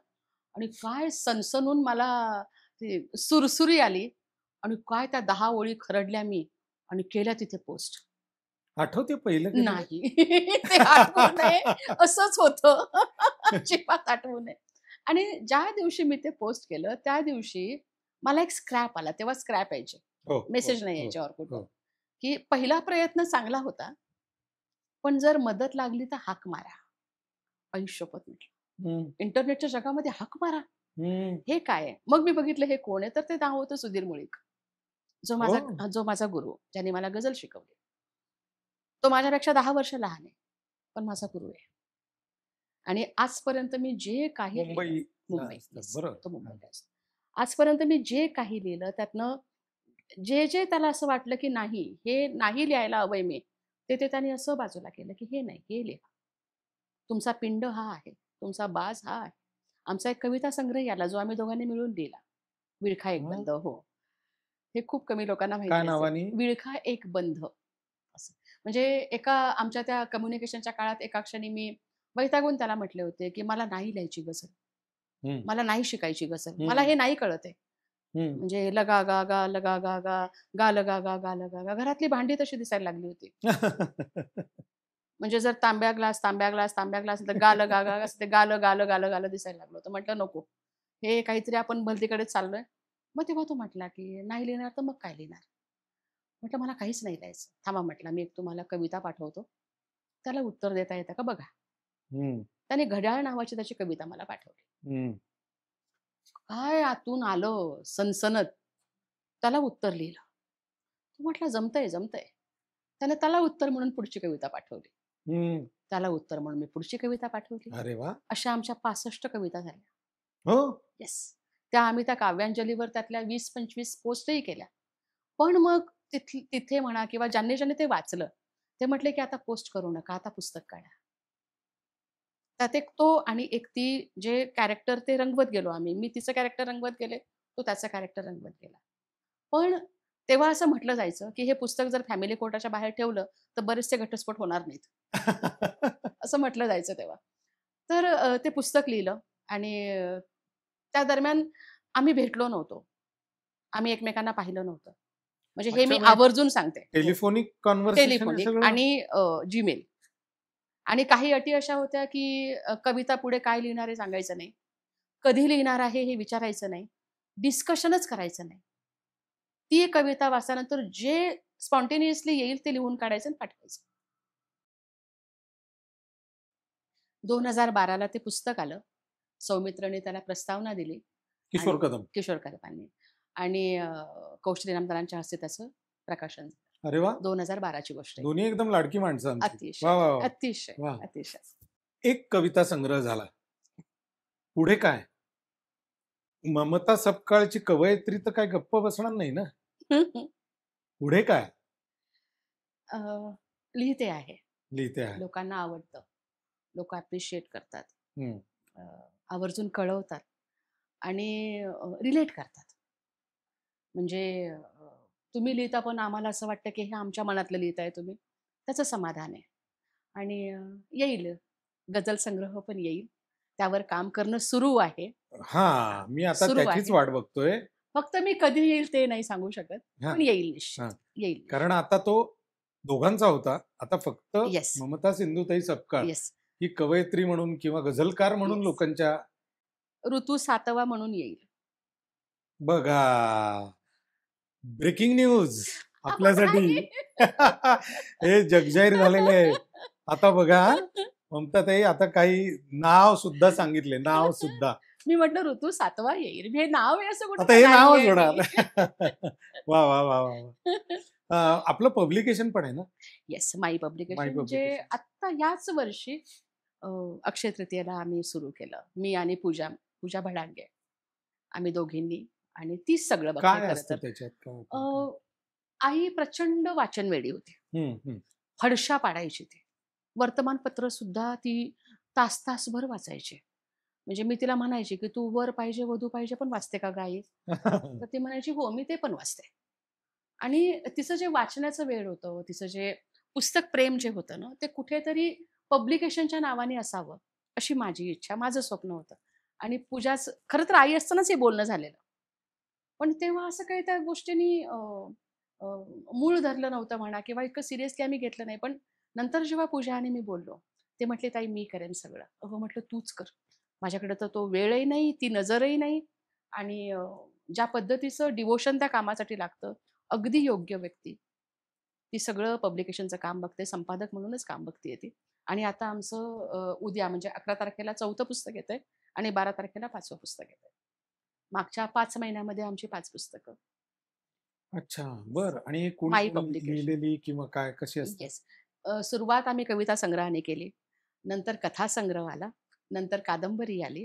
आणि काय सणसणून मला ती सुरसुरी आली आणि काय त्या 10 ओळी खरडल्या मी आणि केल्या तिथे पोस्ट. आठवते पहिलं कधी? नाही. ते आठवू नये असंच होतं. अजिबात आठवू नये. आणि ज्या दिवशी मी ते पोस्ट केलं, त्या दिवशी मला एक स्क्रॅप आला. तेव्हा स्क्रॅप यायचे. हो, हो, मेसेज नाही हो, यायचे Orkutवर, हो. की पहिला प्रयत्न चांगला होता, पण जर मदत लागली तर हाक मारा. आई शपथ म्हटलं. हं, इंटरनेटच्या जगामध्ये हाक मारा? हं. हे काय आहे? मग मी बघितलं हे कोण आहे? तर ते नाव होतं सुधीर मुळीक. हो. जो माझा गुरु, ज्याने मला गझल शिकवली. तो माझ्यापेक्षा 10 वर्ष लहान आहे, पण माझा गुरु आहे. आणि आजपर्यंत मी जे काही लिहिलं मुंबईला मुंबई असतात येस, बरोबर. तो हां. मुंबईला असतो. आजपर्यंत मी जे काही लिहिलं त्यातनं जे त्याला असं वाटलं, की नाही, हे नाही लिहायला हवंय मी, ते त्याने असं बाजूला केलं, की हे नाही, हे लिहा. तुमचा पिंड हा आहे, तुमचा बाज हा आहे. आमचा एक कविता संग्रह आला, जो आम्ही दोघांनी मिळून लिहिला. विळखा एक हं. बंध. हो. हे खूप कमी लोकांना काय माहिती असेल. नावानी? विळखा एक बंध असं. म्हणजे आमच्या त्या कम्युनिकेशनच्या काळात एका क्षणी मी वैतागून त्याला म्हटले होते, की मला नाही लिहायची गझल. हम्म, मला नाही शिकायची गझल, मला हम्म, हे नाही कळत आहे. हम्म. म्हणजे लगा गा गा लगा गा गा गा लगा गा गा लगा गा, घरातली भांडी तशी दिसायला लागली होती. म्हणजे जर तांब्या ग्लास तांब्या ग्लास तांब्या ग्लास तर गालं गा गा असं ते गालं गालं गालं गालं दिसायला लागलं होतं. म्हटलं नको, हे काहीतरी आपण भलतीकडे चाललोय. मग तेव्हा तो म्हटला की नाही लिहिणार तर मग काय लिहिणार. म्हटलं मला काहीच नाही लिहायचं, थांबा म्हटलं मी एक तुम्हाला कविता पाठवतो, त्याला उत्तर देता येतं का बघा. हम्म, त्याने घड्याळ नावाची त्याची कविता मला पाठवली. हम्म. काय आतून आलं सनसनत, त्याला उत्तर लिहिलं. तो म्हटला जमतंय जमतंय. त्याने त्याला उत्तर म्हणून पुढची कविता पाठवली. हम्म. त्याला उत्तर म्हणून मी पुढची कविता पाठवली. अरे वा. अशा आमच्या 65 कविता झाल्या. हो. येस. त्या आम्ही त्या काव्यांजलीवर त्यातल्या 20-25 पोस्टही केल्या. पण मग तिथे म्हणा किंवा ज्यांनी ज्यांनी ते वाचलं, ते म्हटले की आता पोस्ट करू नका, आता पुस्तक काढा. त्यात एक तो आणि एक ती जे कॅरेक्टर ते रंगवत गेलो आम्ही. मी तिचं कॅरेक्टर रंगवत गेले, तो त्याचं कॅरेक्टर रंगवत गेला. पण तेव्हा असं म्हटलं जायचं, की हे पुस्तक जर फॅमिली कोर्टाच्या बाहेर ठेवलं, तर बरेचसे घटस्फोट होणार नाहीत. असं म्हटलं जायचं तेव्हा. तर ते पुस्तक लिहिलं आणि त्या दरम्यान आम्ही भेटलो नव्हतो. आम्ही एकमेकांना पाहिलं नव्हतं. म्हणजे हे मी अच्छा, म्हणजे आवर्जून सांगते. हो. टेलिफोनिक कॉन्व्हर्सेशन हे टेलिफोनिक सगळं. आणि जीमेल. आणि काही अटी अशा होत्या, की कविता पुढे काय लिहिणार आहे सांगायचं नाही. कधी लिहिणार आहे हे विचारायचं नाही. डिस्कशनच करायचं नाही. ती कविता वाचल्यानंतर जे स्पॉन्टेनियसली येईल ते लिहून काढायचं आणि पाठवायचं. 2012 ला ते पुस्तक आलं. सौमित्रने त्याला प्रस्तावना दिली किशोर आणि कदम. किशोर कदमांनी आणि कौशल इनामदारांच्या हस्ते त्याचं प्रकाशन झालं. अरे वा. 2012 ची गोष्ट आहे. दोन्ही एकदम लाडकी माणसं आमची. अतिशय, वा वा वा. अतिशय, वा. अतिशय. एक कविता संग्रह झाला. पुढे काय? ममता सपकाळची कवयित्री तर काय गप्प बसणार नाही ना. पुढे काय अ, लिहिते आहे. लिहिते आहे? लोकांना आवडतं. लोकं अप्रिशिएट करतात. हम्म. अ, आवर्जून कळवतात आणि रिलेट करतात. म्हणजे तुम्ही लिहिता पण आम्हाला असं वाटतं, की हे आमच्या मनातलं लिहिताय तुम्ही. त्याचं समाधान आहे. आणि येईल गझल संग्रह पण येईल. त्यावर काम करणं सुरू आहे. हा, मी आता सुरू त्याचीच आहे. वाट बघतोय. फक्त मी कधी येईल ते नाही सांगू शकत. हा, पण येईल हा. निश्चित. येईल. कारण आता तो दोघांचा होता. आता फक्त येस. ममता सिंधुताई सपकाळ येस. ही कवयित्री म्हणून किंवा गझलकार म्हणून येस. लोकांच्या. ऋतू 7वा म्हणून येईल. बघा, ब्रेकिंग न्यूज अहो आपल्यासाठी. नाही. हे जगजाहीर झालेले आहे. आता बघा, ममताताई आता काही नाव सुद्धा सांगितले, नाव सुद्धा. मी म्हटलं ऋतू 7वा येईल. हे नाव आहे असं कुठं आता हे नावच म्हणाली होणार. आहे वा वा वा वा वा. आपलं पब्लिकेशन पण आहे ना. येस, माई माय पब्लिकेशन जे पब्लिकेशन. आत्ता याच वर्षी अक्षय तृतीयेला आम्ही सुरू केलं. मी आणि पूजा पूजा भडांगे आम्ही दोघींनी आणि तीच सगळं बघते काय खरं असतं तर. त्याच्यात? काय अ, काय? आई प्रचंड वाचनवेडी होती. हम्म, हम्म. फडशा पाडायची ती. वर्तमानपत्र सुद्धा ती तास-तासभर वाचायची. म्हणजे मी तिला म्हणायची, की "तू वर पाहिजे, वधू पाहिजे पण वाचते का गं आई?" तर ती म्हणायची, "हो, मी ते पण वाचते." आणि तिचं जे वाचण्याचं वेड होतं, तिचं जे पुस्तक प्रेम जे होतं ना, ते कुठेतरी पब्लिकेशनच्या नावाने असावं, अशी माझी इच्छा, माझं स्वप्न होतं. आणि पूजाच खरं तर आई असतानाच हे बोलणं झालेलं. पण तेव्हा असं काही त्या गोष्टींनी अ, मूळ धरलं नव्हतं म्हणा किंवा इतकं सिरियसली आम्ही घेतलं नाही. पण नंतर जेव्हा पूजा आणि मी बोललो, ते म्हटले, "ताई मी करेन सगळं." अहो म्हटलं, "तूच कर. माझ्याकडे तर तो वेळही नाही, ती नजरही नाही आणि ज्या पद्धतीचं डिव्होशन त्या कामासाठी लागतं, अगदी योग्य व्यक्ती. ती सगळं पब्लिकेशनचं काम बघते, संपादक म्हणूनच काम बघतीये ती. आणि आता आमचं उद्या म्हणजे 11 तारखेला 4थं पुस्तक येतंय आणि 12 तारखेला 5वं पुस्तक येतंय. मागच्या 5 महिन्यामध्ये आमची 5 पुस्तकं. अच्छा, बर. आणि हे कोणी माई कोणी पब्लिकेशन. लिहिलेली किंवा काय कशी असतात? येस. सुरुवात आम्ही कविता संग्रहाने केली. नंतर कथा संग्रह आला. नंतर कादंबरी आली.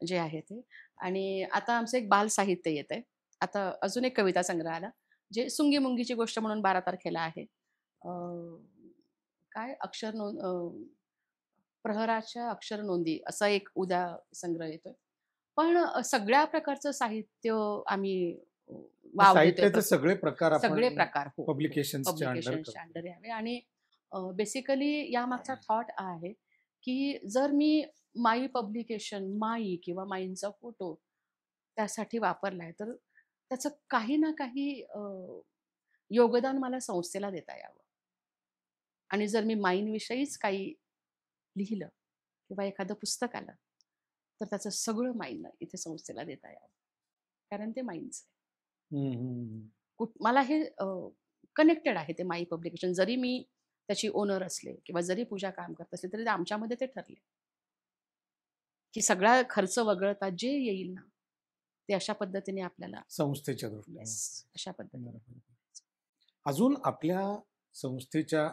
जे आहे ते. आणि आता आमचं एक बाल साहित्य येतंय. आता अजून एक कविता संग्रह आला, जे सुंगी-मुंगीची गोष्ट म्हणून 12 तारखेला आहे. अ, काय अक्षर नोंद प्रहराच्या अक्षर नोंदी असा एक उद्या संग्रह येतोय. पण सगळ्या प्रकारचं साहित्य आम्ही अ, म्हणजे वाव देतोय. साहित्याचे सगळे प्रकार सगळे आपण प्रकार. हो, हो. पब्लिकेशन्सच्या अंडर पब्लिकेशन्सच्या करतो. अंडर यावे आणि बेसिकली यामागचा थॉट आहे, की जर मी माई पब्लिकेशन, माई किंवा माईंचा फोटो त्यासाठी वापरलाय, तर त्याचं काही ना काही योगदान मला संस्थेला देता यावं. आणि जर मी माईंविषयीच काही लिहिलं किंवा एखादं पुस्तक आलं, तर त्याचं सगळं माईंना इथे संस्थेला देता यावं. कारण ते माईंचं आहे. हम्म, हम्म. मला हे कनेक्टेड आहे ते माई पब्लिकेशन. जरी मी त्याची ओनर असले किंवा जरी पूजा काम करत असले, तरी ते आमच्यामध्ये ते ठरले, की सगळा खर्च वगळता जे येईल ना, ते अशा पद्धतीने आपल्याला संस्थेच्या दृष्टीने. येस, अशा पद्धतीने. बरोबर. अजून आपल्या संस्थेच्या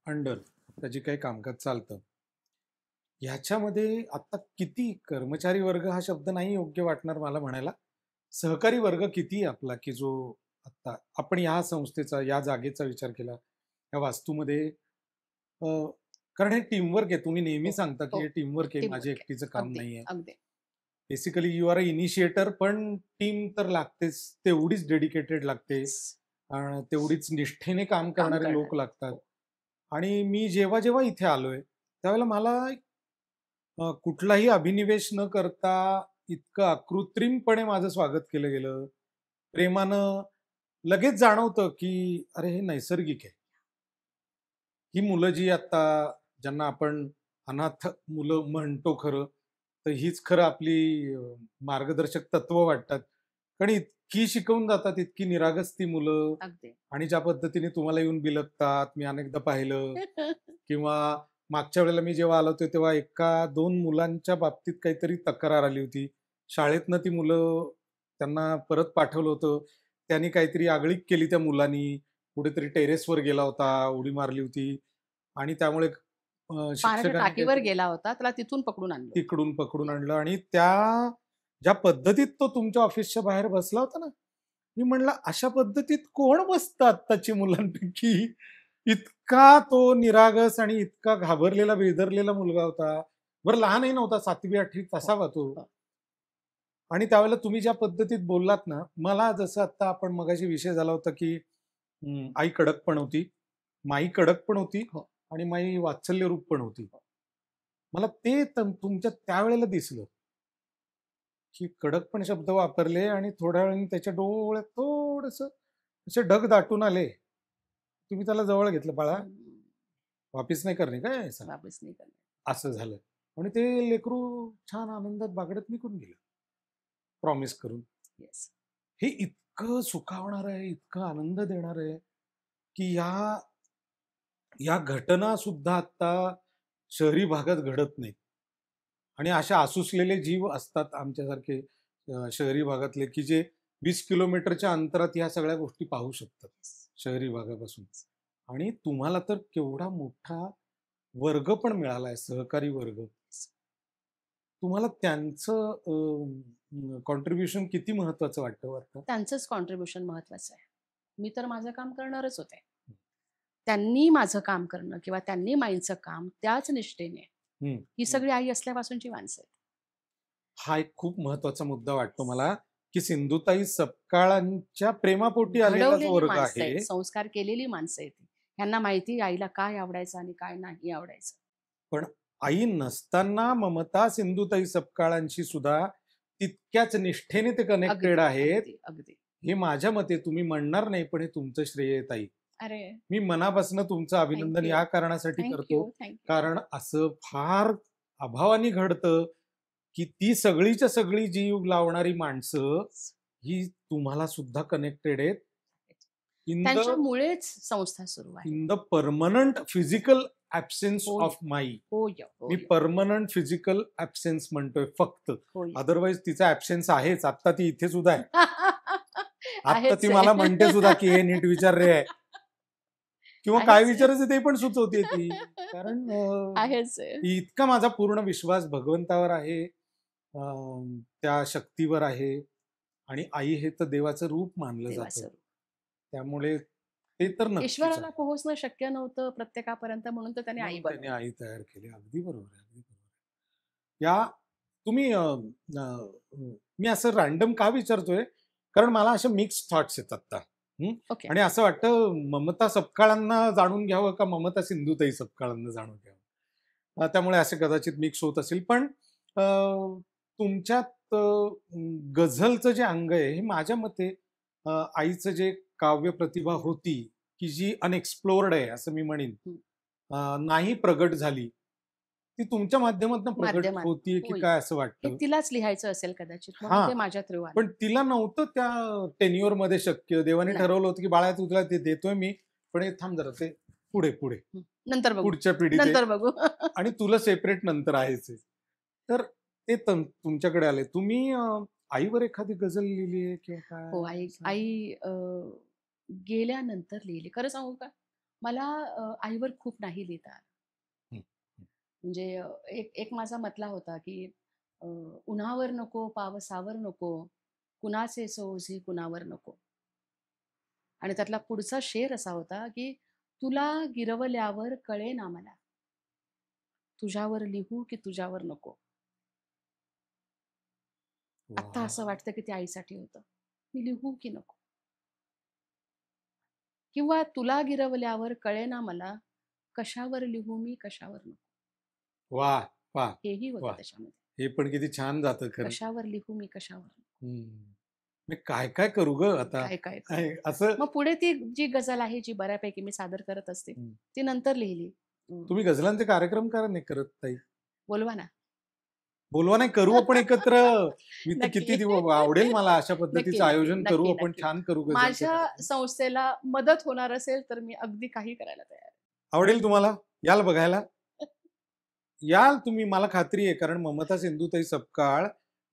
अंडर त्याचे काही कामकाज चालतं, ह्याच्यामध्ये आता किती कर्मचारी वर्ग हा शब्द नाही योग्य वाटणार मला म्हणायला, सहकारी वर्ग किती आहे आपला, की जो आता आपण या संस्थेचा या जागेचा विचार केला या वास्तूमध्ये, कारण हे टीमवर्क आहे. तुम्ही नेहमी हो, सांगता की हो. हे टीमवर्क आहे, टीमवर्क माझे आहे. एकटीचं काम अगदी, नाहीये. अगदी. Basically you are a initiator, पण टीम तर लागतेच, तेवढीच डेडिकेटेड लागते येस. आणि तेवढीच निष्ठेने काम काम करणारे लोक करणारे. लागतात. हो. आणि मी जेव्हा जेव्हा इथे आलोय त्यावेळेला मला कुठलाही अभिनिवेश न करता इतकं अकृत्रिमपणे माझं स्वागत केलं गेलं, प्रेमानं. लगेच जाणवतं की अरे हे नैसर्गिक आहे. ही मुलं जी आता ज्यांना आपण अनाथ मुलं म्हणतो खरं, तर हीच खरं आपली मार्गदर्शक तत्व वाटतात. कारण इतकी शिकवून जातात, इतकी निरागस ती मुलं. अगदी. आणि ज्या पद्धतीने तुम्हाला येऊन बिलगतात, मी अनेकदा पाहिलं. किंवा मागच्या वेळेला मी जेव्हा आलो होतो तेव्हा एका 2 मुलांच्या बाबतीत काहीतरी तक्रार आली होती. शाळेतनं ती मुलं त्यांना परत पाठवलं होतं. त्यांनी काहीतरी आगळीक केली त्या मुलांनी. कुठेतरी टेरेसवर गेला होता, उडी मारली होती आणि त्यामुळे पाण्याच्या शिक्षकांनी टाकीवर काहीतरी गेला होता. त्याला तिथून पकडून आणलं होतं. तिकडून पकडून या. आणलं आणि त्या ज्या पद्धतीत तो तुमच्या ऑफिसच्या बाहेर बसला होता ना, मी म्हणलं अशा पद्धतीत कोण बसतं आत्ताची मुलांपैकी? इतका तो निरागस आणि इतका घाबरलेला, बेदरलेला मुलगा होता. बरं लहानही नव्हता, 7वी-8वीत हो, असावा तो. हो. आणि त्यावेळेला तुम्ही ज्या पद्धतीत बोललात ना, मला जसं आता आपण मगाशी विषय झाला होता, की आई कडक पण होती, माई कडक पण होती हो. आणि माई वात्सल्यरूप पण होती. मला ते तुमच्या त्यावेळेला दिसलं, की कडक पण शब्द वापरले आणि थोड्या वेळाने त्याच्या डोळ्यात थोडंसं असे ढग दाटून आले. तुम्ही त्याला जवळ घेतलं, "बाळा, हं. वापिस नाही करणे काय ऐसा?" वापस नाही करणार. असं झालं. आणि ते लेकरू छान आनंदात बागडत निघून गेलं, प्रॉमिस करून. येस. हे इतकं सुखावणारं आहे, इतकं आनंद देणारं आहे, की या या घटना सुद्धा आता शहरी भागात घडत नाहीत. आणि अशा आसुसलेले जीव असतात आमच्यासारखे शहरी भागातले, की जे 20 किलोमीटरच्या अंतरात ह्या सगळ्या गोष्टी पाहू शकतात शहरी भागापासून. आणि तुम्हाला तर केवढा मोठा वर्ग पण मिळालाय, सहकारी वर्ग. तुम्हाला त्यांचं कॉन्ट्रिब्युशन किती महत्वाचं वाटतं वाटतं? त्यांचंच कॉन्ट्रिब्युशन महत्वाचं आहे. मी तर माझं काम करणारच होते. त्यांनी माझं काम करणं किंवा त्यांनी माईंचं काम त्याच निष्ठेने, हं, ही हं. सगळी आई असल्यापासूनची माणसं आहेत. हा एक खूप महत्वाचा मुद्दा वाटतो मला, की सिंधुताई सपकाळांच्या प्रेमापोटी आलेला जो घडवलेली वर्ग माणसं आहे. आहेत, संस्कार केलेली माणसं आहेत. ह्यांना माहिती आईला काय आवडायचं आणि काय नाही आवडायचं. पण आई नसताना ममता सिंधुताई सपकाळांशी सुद्धा तितक्याच निष्ठेने ते कनेक्टेड अगदी, आहेत. अगदी, अगदी. हे माझ्या मते तुम्ही म्हणणार नाही, पण हे तुमचं श्रेय आहे ताई. अरे, मी मनापासून तुमचं अभिनंदन थँक यू. या कारणासाठी थँक करतो, यू, थँक यू. कारण असं फार अभावाने घडतं, की ती सगळीच्या सगळी जीव लावणारी माणसं ही तुम्हाला सुद्धा कनेक्टेड आहेत. इन द त्यांच्यामुळेच संस्था सुरू आहे. In the permanent physical absence होय. Of my. होय, मी होय, परमनंट फिजिकल ॲब्सेन्स म्हणतोय फक्त. होय. अदरवाईज तिचा ॲब्सेन्स आहेच. आता ती इथे सुद्धा आहे. आता आहेच ती आहे. मला म्हणते सुद्धा, की हे नीट विचार रे आहे. किंवा काय आहेच आहे. विचारायचं ते पण सुचवते ती. कारण आहेच आहे. इतका माझा पूर्ण विश्वास भगवंतावर आहे, त्या शक्तीवर आहे आणि आई हे तर देवाचं रूप मानलं जातं. देवाचं रूप. त्यामुळे ते तर नक्कीच ईश्वराला आहे. पोहोचणं शक्य नव्हतं प्रत्येकापर्यंत, म्हणून तर त्याने आई म्हणून त्याने बनवली. आई तयार केली. अगदी बरोबर आहे, अगदी बरोबर आहे. या तुम्ही मी असं रॅन्डम का विचारतोय? कारण मला असे मिक्स थॉट्स येतात आता. ओके. आणि असं वाटतं ममता सपकाळांना जाणून घ्यावं का ममता सिंधुताई सपकाळांना जाणून घ्यावं. त्यामुळे असे कदाचित मिक्स होत असेल. पण अ, तुमच्यात गझलचं जे अंग आहे हे माझ्या मते आईचं जे काव्य प्रतिभा हं, होती, की जी अनएक्सप्लोर्ड आहे असं मी म्हणेन. हं. नाही प्रगट झाली. ती तुमच्या माध्यमातून प्रगट माध्यमात होतीये की होईल. काय असं हे वाटतं? तिलाच लिहायचं असेल कदाचित म्हणून हां, ते माझ्या थ्रू आलं. पण तिला नव्हतं त्या टेन्युअरमध्ये शक्य. देवाने नाही. ठरवलं होतं की बाळा तुला ते देतोय मी, पण हे थांब जरा ते पुढे, पुढे. हं. नंतर बघू. पुढच्या पिढीचे नंतर बघू. आणि तुला सेपरेट नंतर आहेच आहे. तर ते तुमच्याकडे आले. तुम्ही आईवर एखादी गझल लिहिली आहे किंवा हो, काय आई असं आहे? आई गेल्यानंतर लिहिली. खरं सांगू का? मला आईवर खूप नाही लिहिता आलं. हं, हं. म्हणजे एक एक माझा मतला होता, की अ, उन्हावर नको, पावसावर नको, कुणाचे सोजी कुणावर नको. आणि त्यातला पुढचा शेर असा होता, की तुला गिरवल्यावर कळेना मला, तुझ्यावर लिहू की तुझ्यावर नको. आत्ता असं वाह! वाटतं, की ते आईसाठी होतं. मी लिहू की नको? किंवा तुला गिरवल्यावर कळेना मला, कशावर लिहू मी कशावर नको. वाह! वाह! हेही होतं वाह! त्याच्यामध्ये. हे पण किती छान जातं खरं. कशावर लिहू मी कशावर नको. हं. मी काय, काय करू गं आता? काय, काय करू? काय असं मग पुढे ती जी गझल आहे, जी बऱ्यापैकी मी सादर करत असते, हं. ती नंतर लिहिली. तुम्ही गझलांचे कार्यक्रम का नाही करत ताई? बोलवा ना. बोलवा नाही, करू आपण एकत्र. मी तर किती नक्की. आवडेल मला अशा नक्की, पद्धतीचं नक्की, आयोजन करू नक्की, आपण, नक्की. छान करू गझलचे माझ्या कार्यक्रम. संस्थेला मदत होणार असेल, तर मी अगदी काही करायला तयार आहे. आवडेल तुम्हाला? याल बघायला? याल तुम्ही मला खात्री आहे. कारण ममता सिंधुताई सपकाळ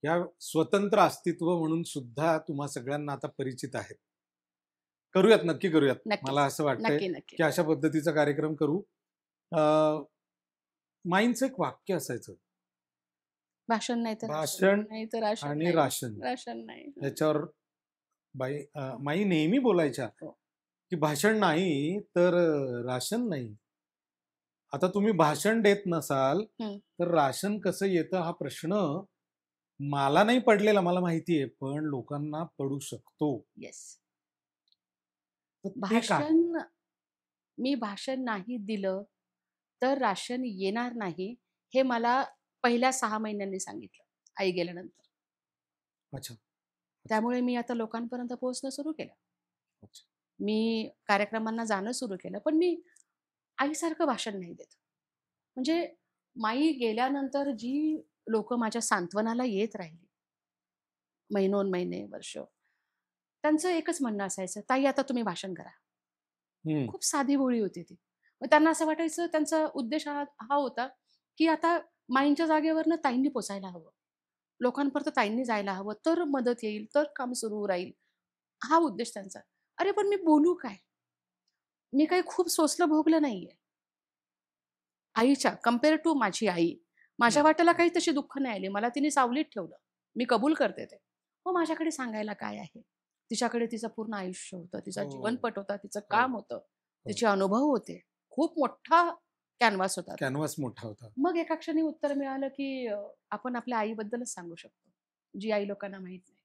या स्वतंत्र अस्तित्व म्हणून सुद्धा तुम्हा सगळ्यांना आता परिचित आहेत. करूयात, नक्की करूयात. मला नक्कीच. असं वाटतंय, नक्की, नक्की. की अशा पद्धतीचा कार्यक्रम करू. अ, माईंचं एक वाक्य असायचं, भाषण नाही तर राशन, भाषण नाही तर राशन आणि नाही. राशन. राशन नाही. हं. ह्याच्यावर माई नेहमी बोलायच्या, हो. की भाषण नाही तर राशन नाही. आता तुम्ही भाषण देत नसाल, हं. तर राशन कसं येतं हा प्रश्न मला नाही पडलेला, मला माहिती आहे, पण लोकांना पडू शकतो. येस. तर ते काय? भाषण मी भाषण नाही दिलं, तर राशन येणार नाही, हे मला पहिल्या 6 महिन्यांनी सांगितलं, आई गेल्यानंतर. अच्छा, अच्छा, त्यामुळे मी आता लोकांपर्यंत पोहोचणं सुरू केलं. अच्छा. मी कार्यक्रमांना जाणं सुरू केलं. पण मी आईसारखं भाषण नाही देत. म्हणजे माई गेल्यानंतर जी लोकं माझ्या सांत्वनाला येत राहिली, महिनोन-महिने, वर्ष, त्यांचं एकच म्हणणं असायचं, "ताई आता तुम्ही भाषण करा." हं. खूप साधी भोळी होती ती. मग त्यांना असं वाटायचं त्यांचा उद्देश हा होता, की आता माईंच्या जागेवरनं ताईंनी पोचायला हवं. लोकांपर्यंत ताईंनी जायला हवं, तर मदत येईल, तर काम सुरू राहील. हा उद्देश त्यांचा. अरे पण मी बोलू काय? मी काही खूप सोसलं भोगलं नाहीये. आईच्या कंपेअर टू माझी आई. हं, माझ्या वाट्याला हं. काही तशी दुःख नाही आली. मला तिने सावलीत ठेवलं. मी कबूल करते ते. मग माझ्याकडे सांगायला काय आहे? तिच्याकडे तिचं पूर्ण आयुष्य होतं. तिचा हो, जीवनपट होता. तिचं हो, काम होतं. हो. तिचे अनुभव होते. खूप मोठा कॅनव्हास होता तो. कॅनव्हास मोठा होता. मग एका क्षणी उत्तर मिळालं, की आपण आपल्या आईबद्दलच सांगू शकतो. जी आई लोकांना माहीत नाही.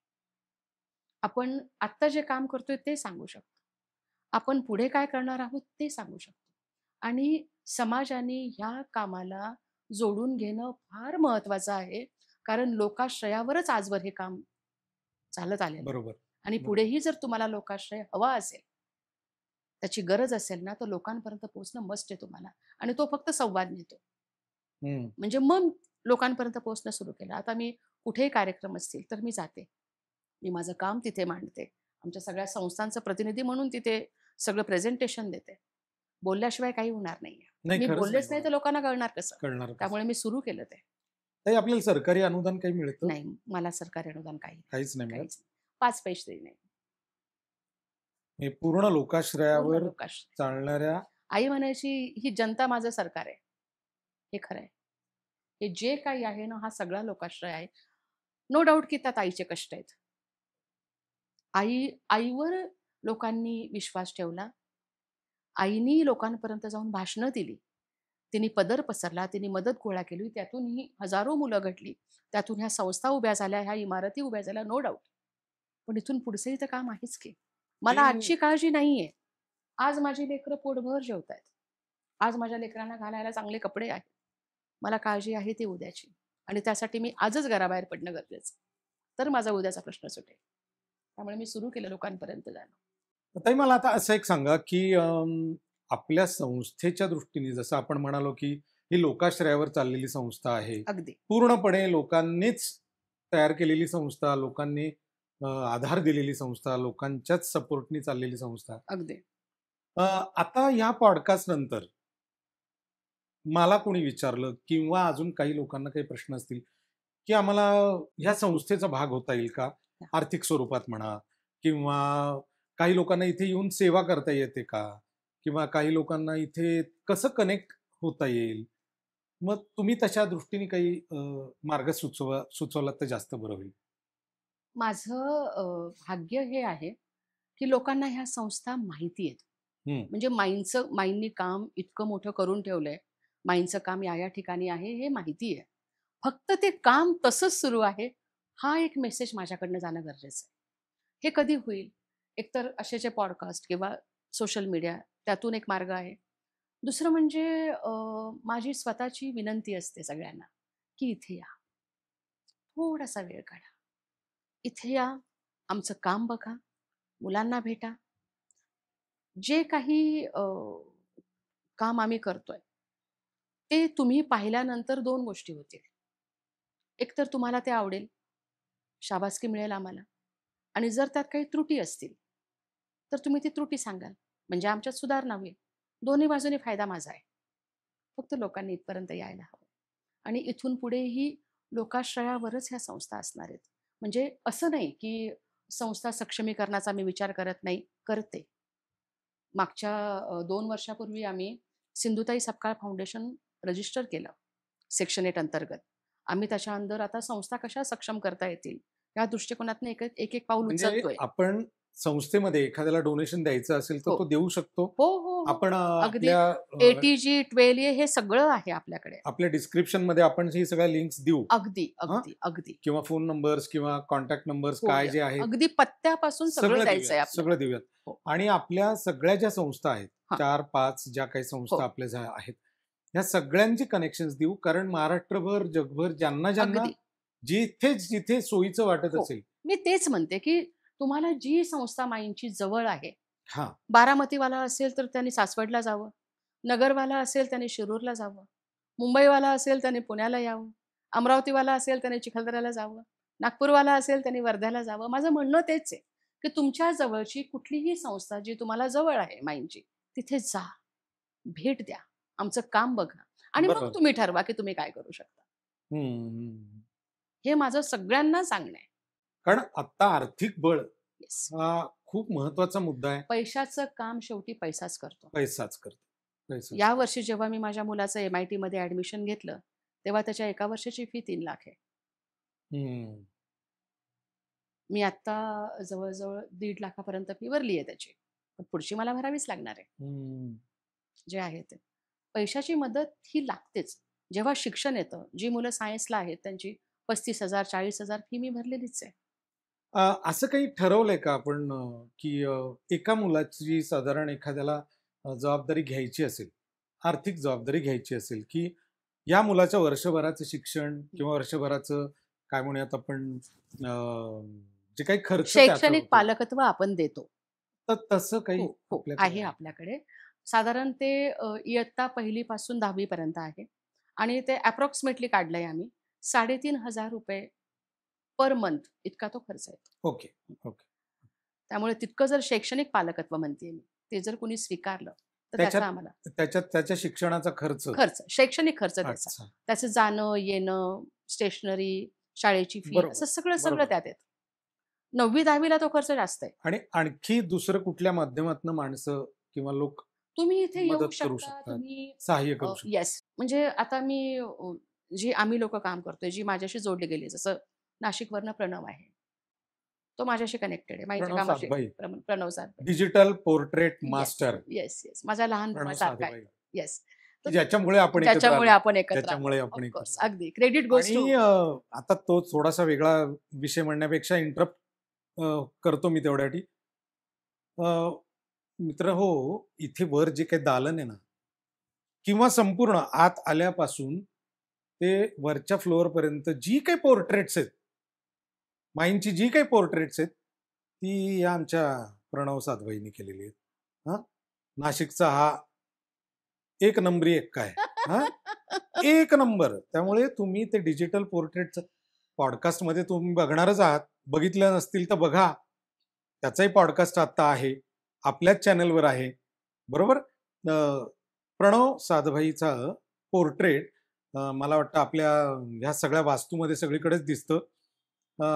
आपण आत्ता जे काम करतोय ते सांगू शकतो. आपण पुढे काय करणार आहोत ते सांगू शकतो. आणि समाजाने ह्या कामाला जोडून घेणं फार महत्वाचं आहे. कारण लोकाश्रयावरच आजवर हे काम चालत आलेलं आहे. बरोबर, आणि बरोबर. पुढेही जर तुम्हाला लोकाश्रय हवा असेल, त्याची गरज असेल ना, तर लोकांपर्यंत पोहोचणं मस्ट आहे तुम्हाला. आणि तो फक्त संवाद नेतो. हं. म्हणजे मग लोकांपर्यंत पोहोचणं सुरू केलं. आता मी कुठेही कार्यक्रम असतील, तर मी जाते. मी माझं काम तिथे मांडते. आमच्या सगळ्या संस्थांचं प्रतिनिधी म्हणून तिथे सगळं प्रेझेंटेशन देते. बोलल्याशिवाय काही होणार नाहीये. नाही मी खरंच नाही बोललेच नाही होणार. तर लोकांना कळणार कसं? कळणार कसं? त्यामुळे मी सुरू केलं ते. ताई आपल्याला सरकारी अनुदान काही मिळतं? नाही, मला सरकारी अनुदान काही नाही. काहीच नाही मिळत. काहीच नाही. 5 पैसे नाही. हे पूर्ण पूर्ण लोकाश्रयावर लोकाश्रय. चालणाऱ्या आई म्हणायची, "ही जनता माझं सरकार आहे." हे खरं आहे. हे जे काही आहे ना, हा सगळा लोकाश्रय आहे. नो डाउट की त्यात आईचे कष्ट आहेत. आईवर लोकांनी विश्वास ठेवला. आईनी लोकांपर्यंत जाऊन भाषणं दिली. तिने पदर पसरला, तिने मदत गोळा केली. त्यातून ही हजारो मुलं घडली. त्यातून ह्या संस्था उभ्या झाल्या, ह्या इमारती उभ्या झाल्या, नो डाउट. पण इथून पुढचंही तर काम आहेच की. मला ते आजची काळजी नाहीये. आज माझी लेकरं पोटभर जेवतायत. आज माझ्या लेकरांना घालायला चांगले कपडे आहेत. मला काळजी आहे ती उद्याची. आणि त्यासाठी मी आजच घराबाहेर पडणं गरजेचं. तर माझा उद्याचा प्रश्न सुटेल. त्यामुळे मी सुरू केलं लोकांपर्यंत जाणं. ताई मला आता असं एक सांगा, की आपल्या संस्थेच्या दृष्टीने जसं आपण म्हणालो, की ही लोकाश्रयावर चाललेली संस्था आहे. अगदी. पूर्णपणे लोकांनीच तयार केलेली संस्था, लोकांनी आधार दिलेली संस्था, लोकांच्याच सपोर्टनी चाललेली संस्था. अगदी. आता ह्या पॉडकास्ट नंतर मला कोणी विचारलं किंवा अजून काही लोकांना काही प्रश्न असतील, की आम्हाला ह्या संस्थेचा भाग होता येईल का? आर्थिक स्वरूपात म्हणा किंवा काही लोकांना इथे येऊन सेवा करता येते का? किंवा काही लोकांना इथे कसं कनेक्ट होता येईल? मग तुम्ही तशा दृष्टीने काही मार्ग सुचवला तर जास्त बरं होईल. माझं भाग्य हे आहे, की लोकांना ह्या संस्था माहिती आहेत. हं. म्हणजे माईंनी काम इतकं मोठं करून ठेवलंय. माईंचं काम या ठिकाणी आहे हे माहिती आहे. फक्त ते काम तसंच सुरू आहे, हा एक मेसेज माझ्याकडनं जाणं गरजेचं आहे. हे कधी होईल? एकतर असे जे पॉडकास्ट किंवा सोशल मीडिया त्यातून एक मार्ग आहे. दुसरं म्हणजे माझी स्वतःची विनंती असते सगळ्यांना, की इथे या. थोडासा वेळ काढा. इथे या, आमचं काम बघा, मुलांना भेटा. जे काही काम आम्ही करतोय, ते तुम्ही पाहिल्यानंतर 2 गोष्टी होतील. एकतर तुम्हाला ते आवडेल, शाबासकी मिळेल आम्हाला आणि जर त्यात काही त्रुटी असतील, तर तुम्ही ती त्रुटी सांगाल. म्हणजे आमच्यात सुधारणा होईल. दोन्ही बाजूने फायदा माझा आहे. फक्त लोकांनी इथपर्यंत यायला हवं आणि इथून पुढेही लोकाश्रयावरच ह्या संस्था असणार आहेत. म्हणजे असं नाही, की संस्था सक्षमीकरणाचा मी विचार करत नाही, करते. मागच्या 2 वर्षापूर्वी आम्ही सिंधुताई सपकाळ फाउंडेशन रजिस्टर केलं, सेक्शन 8 अंतर्गत. आम्ही त्याच्या अंदर आता संस्था कशा सक्षम करता येतील, या दृष्टिकोनातून एक-एक पाऊल म्हणजे उचलतोय. आपण संस्थेमध्ये एखाद्याला डोनेशन द्यायचं असेल तर हो. तो देऊ शकतो. हो, हो, हो. आपण अगदी आपल्या ATG, 12A हे सगळं आहे आपल्याकडे. आपल्या डिस्क्रिप्शनमध्ये आपण ही सगळ्या लिंक्स देऊ. अगदी, हां? अगदी, अगदी. किंवा फोन नंबर्स किंवा कॉन्टॅक्ट नंबर्स हो काय द्या. जे आहेत अगदी पत्त्यापासून सगळं सगळं द्यायचंय देऊयात, आपल्याला. सगळं देऊयात. हो. आणि आपल्या सगळ्या ज्या संस्था आहेत, हां. 4-5 ज्या काही हो. संस्था आपल्या आहेत, ह्या सगळ्यांची कनेक्शन्स देऊ. कारण महाराष्ट्रभर, जगभर ज्यांना अगदी. जिथे सोयीचं वाटत हो. असेल. मी तेच म्हणते, की तुम्हाला जी संस्था माईंची जवळ आहे, हां. बारामतीवाला असेल तर त्यांनी सासवडला जावं, नगरवाला असेल त्याने शिरूरला जावं, मुंबईवाला असेल त्याने पुण्याला यावं, अमरावतीवाला असेल त्याने चिखलदऱ्याला जावं, नागपूरवाला असेल त्याने वर्ध्याला जावं. माझं म्हणणं तेच आहे, की तुमच्या जवळची कुठलीही संस्था जी तुम्हाला जवळ आहे माईंची, तिथे जा, भेट द्या, आमचं काम बघा आणि मग बरोबर. तुम्ही ठरवा, की तुम्ही काय करू शकता. हं. हे माझं सगळ्यांना सांगणं आहे. कारण आत्ता आर्थिक बळ येस. हा खूप महत्वाचा मुद्दा आहे. पैशाचं काम शेवटी पैसाच करतो. पैसाच करतो. पैसाच या करतो. वर्षी जेव्हा मी माझ्या मुलाचं MITमध्ये ॲडमिशन घेतलं, तेव्हा त्याच्या एका वर्षाची फी 3,00,000 आहे. हं. मी आत्ता जवळ-जवळ 1.5 लाखापर्यंत फी भरली आहे त्याची. पण पुढची मला भरावीच लागणार आहे, हं. जे आहे ते. पैशाची मदत ही लागतेच. जेव्हा शिक्षण येतं, जी मुलं सायन्सला आहेत त्यांची 35,000 40,000 फी मी भरलेलीच आहे. असं काही ठरवलंय का आपण की एका मुलाची साधारण एखाद्याला जबाबदारी घ्यायची असेल, आर्थिक जबाबदारी घ्यायची असेल, की या मुलाच्या वर्षभराचं शिक्षण किंवा वर्षभराचं काय म्हणूयात आपण जे काही खर्च त्याचा शैक्षणिक होतो, पालकत्व आपण देतो. तर तसं काही हो, हो. आपल्याकडे आहे आहे? आपल्याकडे. साधारण ते इयत्ता 1ली पासून 10वी पर्यंत आहे आणि ते अप्रॉक्सिमेटली काढलंय आम्ही. ₹3,500 पर मंथ इतका तो खर्च येतो. Okay, okay. त्यामुळे तितकं जर शैक्षणिक पालकत्व म्हणतेय मी, ते जर कुणी स्वीकारलं, तर त्याचा आम्हाला त्याच्या शिक्षणाचा खर्च. शैक्षणिक खर्च त्याचा. अच्छा. त्याचं जाणं, येणं, स्टेशनरी, शाळेची फी बरोबर, असं सगळं बरोबर. त्यात येतं. 9वी-10वी ला तो खर्च जास्त आहे. आणि आणखी दुसरं कुठल्या माध्यमातून माणसं किंवा लोक तुम्ही इथे येऊ मदत करू शकता, शकतात, तुम्ही सहाय्य करू शकतात? येस. म्हणजे आता मी जी आम्ही लोकं काम करतोय, जी माझ्याशी जोडली गेली, जसं नाशिकवरनं प्रणव आहे. तो माझ्याशी कनेक्टेड आहे. माहिती प्रणव कामाशी Satbhai, Pranav Satbhai. Digital portrait yes, master yes, yes. माझ्या लहान प्रणव भावासारखा आहे. सातभाई, येस. की ज्याच्यामुळे आपण एकत्र ज्याच्यामुळे आलो. आपण एकत्र आलो. ज्याच्यामुळे ऑफ आपण एकत्र कोर्स. आलो. अगदी. क्रेडिट गोज टू आणि आता तो थोडासा वेगळा विषय म्हणण्यापेक्षा इंटरप्ट करतो मी तेवढ्यासाठी. मित्र हो, इथे वर जे काही दालन आहे ना किंवा संपूर्ण आत आल्यापासून ते वरच्या फ्लोअरपर्यंत जी काही पोर्ट्रेट्स आहेत, माईंची जी काही पोर्ट्रेट्स आहेत, ती या आमच्या प्रणव सातभाईंनी केलेली आहेत. हां, नाशिकचा हा एक नंबरी एक्का आहे. हां, एक नंबर. त्यामुळे तुम्ही ते डिजिटल पोर्ट्रेटचं पॉडकास्टमध्ये तुम्ही बघणारच आहात. बघितलं नसतील तर बघा. त्याचाही पॉडकास्ट आता आहे. आपल्याच चॅनलवर आहे. बरोबर? अ, प्रणव सातभाईचा पोर्ट्रेट मला वाटतं आपल्या ह्या सगळ्या वास्तूमध्ये सगळीकडेच दिसतं. अ,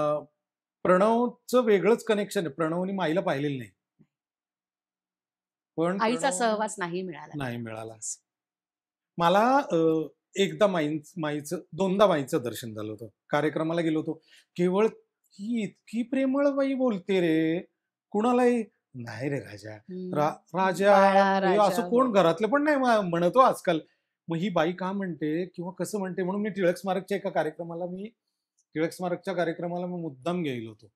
प्रणवचं वेगळंच कनेक्शन आहे. प्रणवनी माईला पाहिलेलं नाही. पण आईचा प्रणव सहवास नाही मिळाला. नाही मिळाला. मला एकदा माईचं दोनदा माईचं दर्शन झालं होतं. कार्यक्रमाला गेलो होतो. केवळ ही इतकी प्रेमळ बाई बोलते रे, कुणालाही नाही रे राजा. हं. राजा बाळा, म्हणजे राजा. असं कोण हो. घरातले पण नाही म्हणत हो आजकाल. मग ही बाई का म्हणते किंवा कसं म्हणते म्हणून मी टिळक स्मारकच्या एका कार्यक्रमाला टिळक स्मारकच्या कार्यक्रमाला मी मुद्दाम गेलो होतो.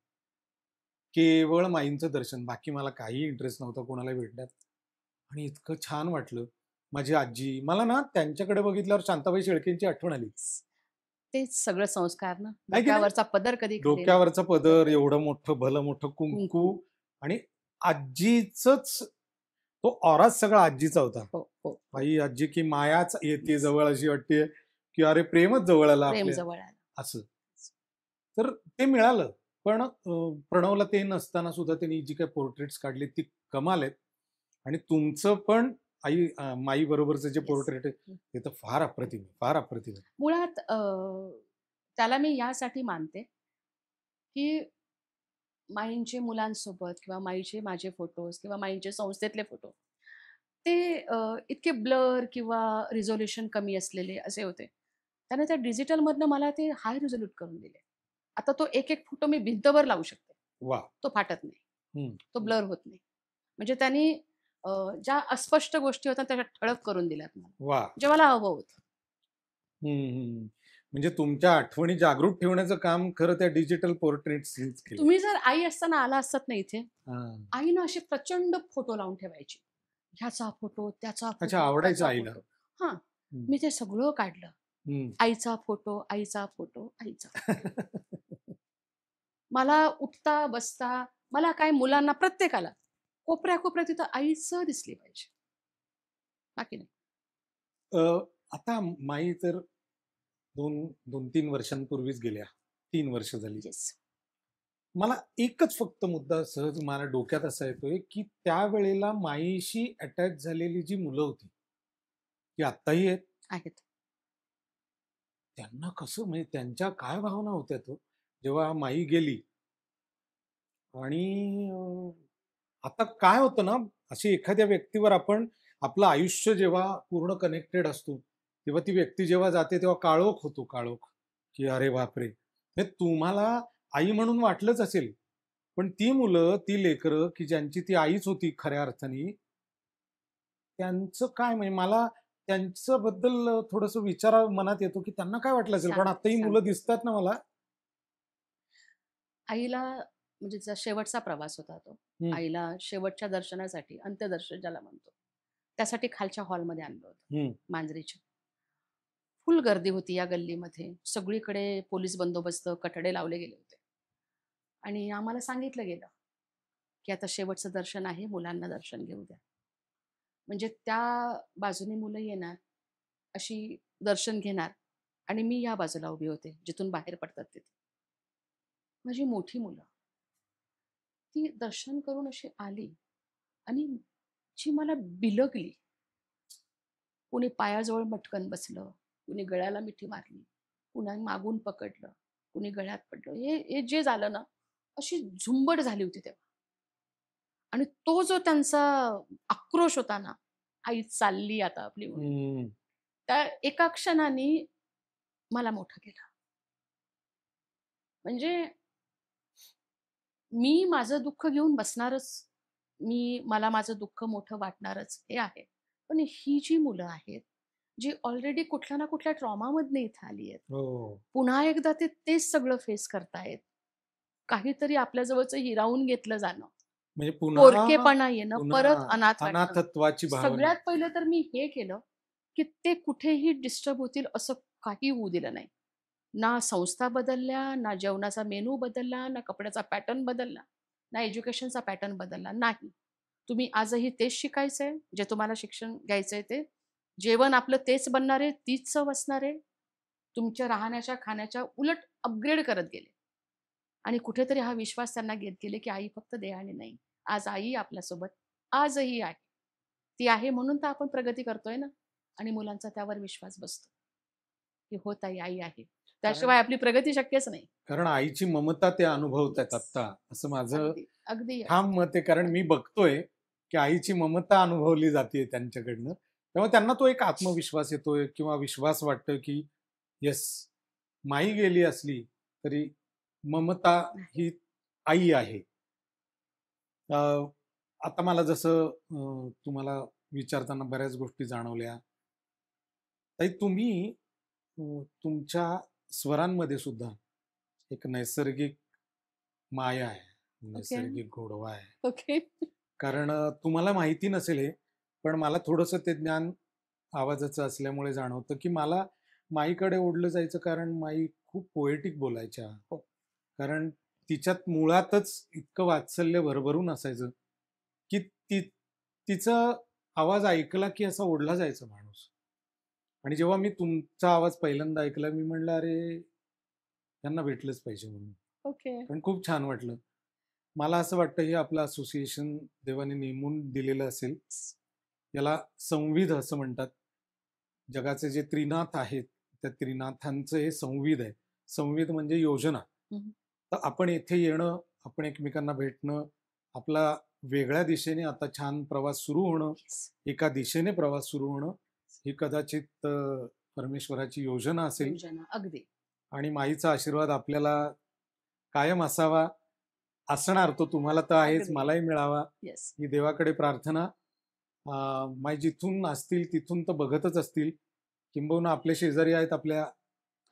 केवळ माईंचं दर्शन. बाकी मला काही इंटरेस्ट नव्हता कोणाला भेटण्यात. आणि इतकं छान वाटलं. माझी आजी मला ना त्यांच्याकडे बघितल्यावर शांताबाई शेळकेंची आठवण आली. तेच सगळं संस्कार ना. आहे की नाही? डोक्यावरचा पदर कधी खाली नाही. डोक्यावरचा पदर, एवढं मोठं भलं मोठं कुंकू कुंकू. आणि आजीचंच तो ऑराच सगळा आजीचा होता. हो, हो. आई आजी की मायाच येते जवळ अशी वाटते, की अरे प्रेमच जवळ आलं प्रेम आपल्या जवळ आलं. असं. तर ते मिळालं. पण प्रणवला ते नसताना सुद्धा त्यांनी जी काही पोर्ट्रेट्स काढली ती कमाल आहेत. आणि तुमचं पण माई बरोबरचं जे Yes. पोर्ट्रेट आहे ते तर फार अप्रतिम आहे, फार अप्रतिम आहे. मुळात त्याला मी यासाठी मानते, की माईंचे मुलांसोबत किंवा माईचे माझे फोटोज किंवा माईंचे संस्थेतले फोटो ते इतके ब्लर किंवा रिझोल्युशन कमी असलेले असे होते. त्याने त्या डिजिटलमधनं मला ते हाय रिझोल्यूट करून दिले. आता तो एक फोटो मी भिंतवर लावू शकते. वा. तो फाटत नाही. हम्म. तो ब्लर होत नाही. म्हणजे त्यांनी ज्या अस्पष्ट गोष्टी होत्या त्या ठळक करून दिल्यात मला. वा. जे मला हवं होतं. हम्म. म्हणजे तुमच्या आठवणी जागृत ठेवण्याचं काम खरं त्या डिजिटल पोर्ट्रेट्स केलं. तुम्ही जर आई असताना आला असतात ना इथे, हां. आई ना असे प्रचंड फोटो लावून ठेवायची. ह्याचा फोटो, त्याचा अच्छा, फोटो, आवडायचं त्याचा आईला. फोटो. हां, हम्म. मी ते सगळं काढलं. हम्म. आईचा फोटो, आईचा फोटो, आईचा. मला उठता, बसता, मला काय मुलांना प्रत्येकाला कोपऱ्या-कोपऱ्यात तिथं आईचं दिसली पाहिजे. बाकी नाही. आता माई तर 2-3 वर्षांपूर्वीच गेल्या. 3 वर्ष झाली. येस. मला एकच फक्त मुद्दा सहज मला डोक्यात असा येतोय, की त्यावेळेला माईशी अटॅच झालेली जी मुलं होती, ती आत्ताही आहेत. आहेत. त्यांना कसं म्हणजे त्यांच्या काय भावना होत्या तो, जेव्हा माई गेली आणि आता काय होतं ना, अशी एखाद्या व्यक्तीवर आपण आपलं आयुष्य जेव्हा पूर्ण कनेक्टेड असतो, तेव्हा ती व्यक्ती जेव्हा जाते तेव्हा काळोख होतो, काळोख. की अरे बापरे! हे तुम्हाला आई म्हणून वाटलंच असेल. पण ती मुलं, ती लेकरं, की ज्यांची ती आईच होती खऱ्या अर्थाने, त्यांचं काय म्हणजे मला त्यांच्याबद्दल थोडंसं विचार मनात येतो, की त्यांना काय वाटलं असेल? कारण आता ही मुलं दिसतात ना मला. आईला म्हणजे जो शेवटचा प्रवास होता तो. हं. आईला शेवटच्या दर्शनासाठी, अंत्यदर्शन ज्याला म्हणतो, त्यासाठी खालच्या हॉलमध्ये आणलं होतं हं. मांजरीच्या. फुल गर्दी होती या गल्लीमध्ये. सगळीकडे पोलीस बंदोबस्त, कठडे लावले गेले होते. आणि आम्हाला सांगितलं गेलं, की आता शेवटचं दर्शन आहे, मुलांना दर्शन घेऊ द्या. म्हणजे त्या बाजूने मुलं येणार, अशी दर्शन घेणार आणि मी या बाजूला उभी होते, जिथून बाहेर पडतात तिथे. माझी मोठी मुलं, ती दर्शन करून अशी आली आणि जी मला बिलगली. कुणी पायाजवळ मटकन बसलं, कुणी गळ्याला मिठी मारली, कुणी मागून पकडलं, कुणी गळ्यात पडलं. हे हे जे झालं ना, अशी झुंबड झाली होती तेव्हा. आणि तो जो त्यांचा आक्रोश होता ना, आई चालली आता आपली म्हणून. हं. त्या एका क्षणाने मला मोठं केलं. म्हणजे मी माझं दुःख घेऊन बसणारच. मला माझं दुःख मोठं वाटणारच हे आहे. पण ही जी मुलं आहेत, जी ऑलरेडी कुठल्या ना कुठल्या ट्रॉमामधनं इथे आली आहेत. हो. पुन्हा एकदा ते तेच सगळं फेस करतायत. काहीतरी आपल्या जवळचं हिरावून घेतलं जाणं, म्हणजे पुन्हा पोरकेपणा येणं, परत पुन्हा अनाथ वाटणं. अनाथत्वाची भावना. सगळ्यात पहिलं तर मी हे केलं, की ते कुठेही डिस्टर्ब होतील असं काही होऊ दिलं नाही. ना संस्था बदलल्या, ना जेवणाचा मेनू बदलला, ना कपड्याचा पॅटर्न बदलला, ना एज्युकेशनचा पॅटर्न बदलला. नाही. तुम्ही आजही तेच शिकायचंय, जे तुम्हाला शिक्षण घ्यायचंय ते. जेवण आपलं तेच बनणार आहे, तीच चव असणार आहे. तुमच्या राहण्याच्या, खाण्याच्या उलट अपग्रेड करत गेले. आणि कुठेतरी हा विश्वास त्यांना घेत गेले, की आई फक्त देवाने नाही. आज आई आपल्यासोबत आजही आहे. ती आहे म्हणून तर आपण प्रगती करतोय ना आणि मुलांचा त्यावर विश्वास बसतो, की हो ताई आई आहे. कारण त्याशिवाय आपली प्रगती शक्यच नाही. कारण आईची ममता ते अनुभवतायत येस. आत्ता, असं माझं अगदी, अगदी, ठाम मत आहे. कारण मी बघतोय की आईची ममता अनुभवली जाते त्यांच्याकडनं. तेव्हा त्यांना तो एक आत्मविश्वास येतोय किंवा विश्वास वाटतोय की येस, माई गेली असली तरी ममता आहे. ही आई आहे. अ, आता मला जसं तुम्हाला विचारताना बऱ्याच गोष्टी जाणवल्या. ताई तुम्ही अ, तुमच्या स्वरांमध्ये सुद्धा एक नैसर्गिक माया आहे, ओके, नैसर्गिक गोडवा आहे. ओके. कारण तुम्हाला माहिती नसेल हे, पण मला थोडंसं ते ज्ञान आवाजाचं असल्यामुळे जाणवतं, की मला माईकडे ओढलं जायचं कारण माई खूप पोएटिक बोलायच्या. हो. कारण तिच्यात मुळातच इतकं वात्सल्य भरभरून असायचं, की तिचा आवाज ऐकला की असा ओढला जायचा माणूस. आणि जेव्हा मी तुमचा आवाज पहिल्यांदा ऐकला, मी म्हणलं, "अरे, यांना भेटलंच पाहिजे" म्हणून. ओके. पण खूप छान वाटलं. मला असं वाटतं हे आपलं असोसिएशन देवाने नेमून दिलेलं असेल. याला संविध असं म्हणतात. जगाचे जे त्रिनाथ आहेत, त्या त्रिनाथांचं हे संविध आहे. संविध म्हणजे योजना. हं. तर आपण येथे येणं, आपण एकमेकांना भेटणं, आपला वेगळ्या दिशेने आता छान प्रवास सुरू होणं, येस. एका दिशेने प्रवास सुरू होणं, ही कदाचित परमेश्वराची योजना असेल. योजना. अगदी. आणि माईचा आशीर्वाद आपल्याला कायम असावा. असणार तो तुम्हाला तर आहेच, अगदी. मलाही मिळावा येस. ही देवाकडे प्रार्थना. माई जिथून असतील तिथून तर बघतच असतील. किंबहुना आपले शेजारी आहेत, आपल्या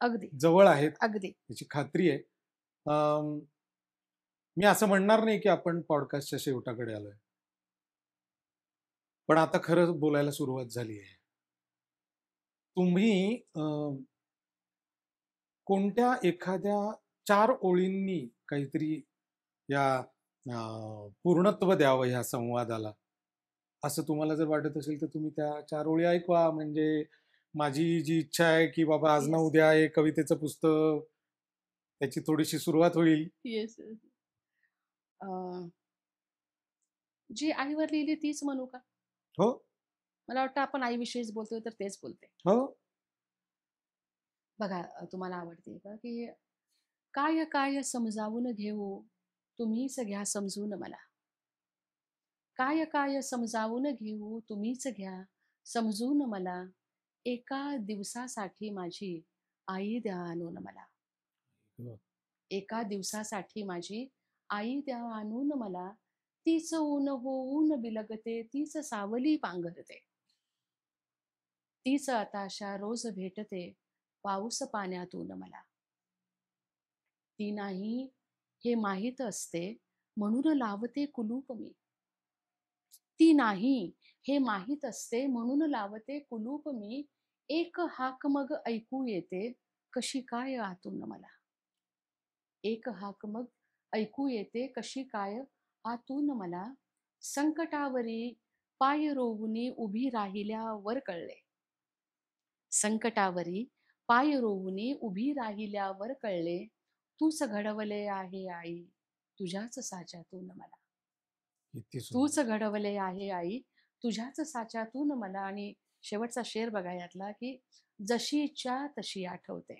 अगदी, जवळ आहेत, अगदी. याची खात्री आहे. मी असं म्हणणार नाही की आपण पॉडकास्टच्या शेवटाकडे आलोय. पण आता खरं बोलायला सुरुवात झाली आहे. तुम्ही कोणत्या एखाद्या 4 ओळींनी काहीतरी या पूर्णत्व द्यावं ह्या संवादाला, असं तुम्हाला जर वाटत असेल तर तुम्ही त्या 4 ओळी ऐकवा. म्हणजे माझी जी इच्छा आहे की बाबा आज ना येस. उद्या हे कवितेचं पुस्तक, त्याची थोडीशी सुरुवात होईल. Yes, yes. अ, जी आईवर लिहिली तीच म्हणू का? हो, मला वाटतं आपण आईविषयीच बोलतोय तर तेच बोलते. हो. बघा तुम्हाला आवडते का, की काय काय समजावून घेऊ, तुम्हीच घ्या समजून मला. काय काय समजावून घेऊ, तुम्हीच घ्या समजून मला. एका दिवसासाठी माझी आई द्या आणून मला. एका दिवसासाठी माझी आई द्या आणून मला. तीच ऊन होऊन बिलगते, तीच सावली पांघरते. तीच आताशा रोज भेटते, पाऊस पाण्यातून मला. ती नाही हे माहीत असते, म्हणून लावते कुलूप मी. ती नाही हे माहीत असते, म्हणून लावते कुलूप मी. एक हाक मग ऐकू येते, कशी काय आतून मला. एक हाक मग ऐकू येते, कशी काय आतून मला. संकटावरी पाय रोवूनी उभी राहिल्यावर कळले. संकटावरी पाय रोवूनी उभी राहिल्यावर कळले. तूच घडवले आहे आई, तुझ्याच साच्यातून मला. किती सुंदर. तूच घडवले आहे आई, तुझ्याच साच्यातून मला. आणि शेवटचा शेर बघा यातला, की जशीच्या तशी आठवते.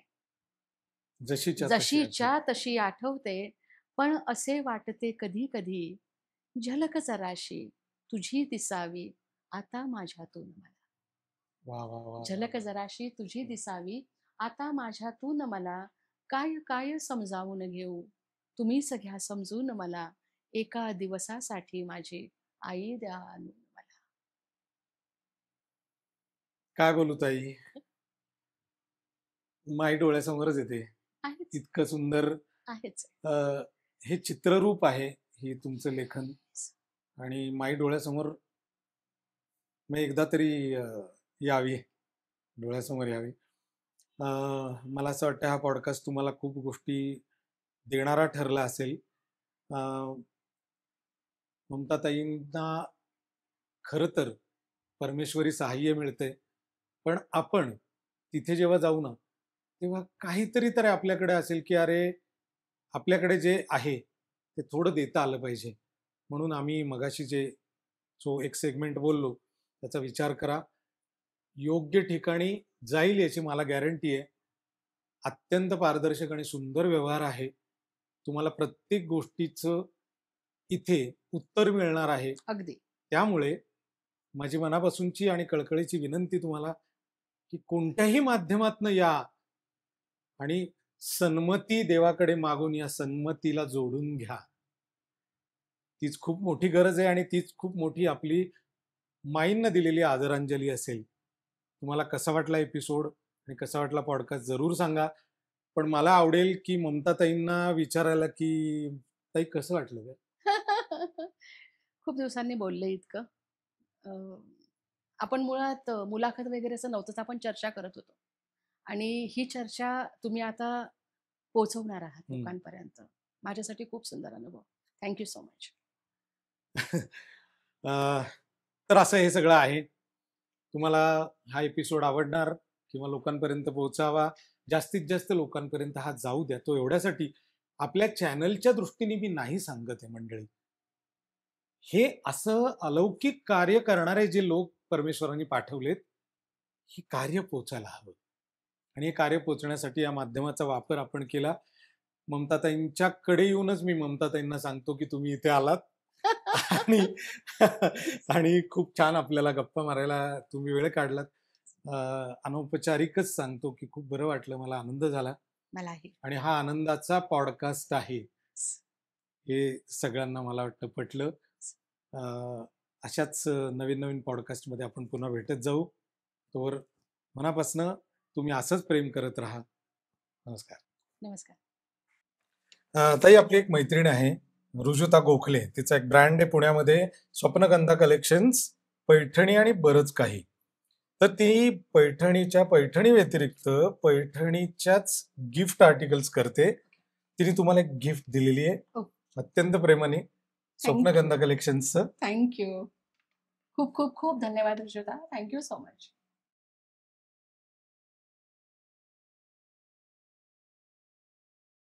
जशीच्या तशी आठवण. जशीच्या तशी आठवते, पण असे वाटते कधी कधी, झलक जराशी तुझी दिसावी आता माझ्यातून मला. वा वा वा वा झलक वा. जराशी तुझी दिसावी आता माझ्यातून मला. काय काय समजावून घेऊ, तुम्हीच घ्या समजून मला. एका दिवसासाठी माझी आई द्या आणून मला. काय बोलू ताई, माई डोळ्यासमोरच येते. आहेच, इतकं सुंदर आहेच. अ, हे चित्ररूप आहे, हे तुमचं लेखन. आणि माई डोळ्यासमोर मी एकदा तरी यावी, डोळ्यासमोर यावी. मला असं वाटतं हा पॉडकास्ट तुम्हाला खूप गोष्टी देणारा ठरला असेल. ममताताईंना खरं तर परमेश्वरी सहाय्य मिळते, पण आपण तिथे जेव्हा जाऊ ना, तेव्हा काहीतरी तर आपल्याकडे असेल, की अरे, आपल्याकडे जे आहे ते थोडं देता आलं पाहिजे. म्हणून आम्ही मगाशी जो एक सेगमेंट बोललो, त्याचा विचार करा. योग्य ठिकाणी जाईल याची मला गॅरंटी आहे. अत्यंत पारदर्शक आणि सुंदर व्यवहार आहे. तुम्हाला प्रत्येक गोष्टीचं इथे उत्तर मिळणार आहे. अगदी. त्यामुळे माझी मनापासूनची आणि कळकळीची विनंती तुम्हाला, की कोणत्याही माध्यमातनं या आणि सन्मती देवाकडे मागून या सन्मतीला जोडून घ्या. तीच खूप मोठी गरज आहे आणि तीच खूप मोठी आपली माईंना दिलेली आदरांजली असेल. तुम्हाला कसा वाटला एपिसोड आणि कसा वाटला पॉडकास्ट जरूर सांगा. पण मला आवडेल, की ममताताईंना विचारायला, की ताई कसं वाटलं गं? खूप दिवसांनी बोलले इतकं. अ, आपण मुळात मुलाखत वगैरे असं नव्हतंच. आपण चर्चा करत होतो. आणि ही चर्चा तुम्ही आता पोहोचवणार आहात हं. लोकांपर्यंत. माझ्यासाठी खूप सुंदर अनुभव. Thank you so much. अ, तर असं हे सगळं आहे. तुम्हाला हा एपिसोड आवडणार किंवा लोकांपर्यंत पोहोचावा, जास्तीत जास्त लोकांपर्यंत हा जाऊ द्या. तो एवढ्यासाठी आपल्या चॅनलच्या दृष्टीने मी नाही सांगत आहे मंडळी. हे असं अलौकिक कार्य करणारे जे लोक परमेश्वरांनी पाठवलेत, हे कार्य पोचायला हवं. आणि हे कार्य पोचण्यासाठी या माध्यमाचा वापर आपण केला. ममताताईंच्याकडे येऊनच मी ममताताईंना सांगतो, की तुम्ही इथे आलात आणि आणि खूप छान आपल्याला गप्पा मारायला तुम्ही वेळ काढलात. अ, अनौपचारिकच सांगतो, की खूप बरं वाटलं. मला आनंद झाला मलाही. आणि हा आनंदाचा पॉडकास्ट आहे. हे सगळ्यांना मला वाटतं पटलं. अ, अशाच नवीन-नवीन पॉडकास्टमध्ये आपण पुन्हा भेटत जाऊ. तोवर मनापासनं तुम्ही असंच प्रेम करत राहा. नमस्कार. नमस्कार. ताई आपली एक मैत्रीण आहे, रुजुता गोखले. तिचा एक ब्रँड आहे पुण्यामध्ये, स्वप्नगंधा कलेक्शन्स, पैठणी आणि बरंच काही. तर ती पैठणी व्यतिरिक्त पैठणीच्याच गिफ्ट आर्टिकल्स करते. तिने तुम्हाला एक गिफ्ट दिलेली आहे. हो. अत्यंत प्रेमाने थँक स्वप्नगंधा कलेक्शन्सचं. Thank you. खूप खूप खूप धन्यवाद Rujuta. Thank you so much.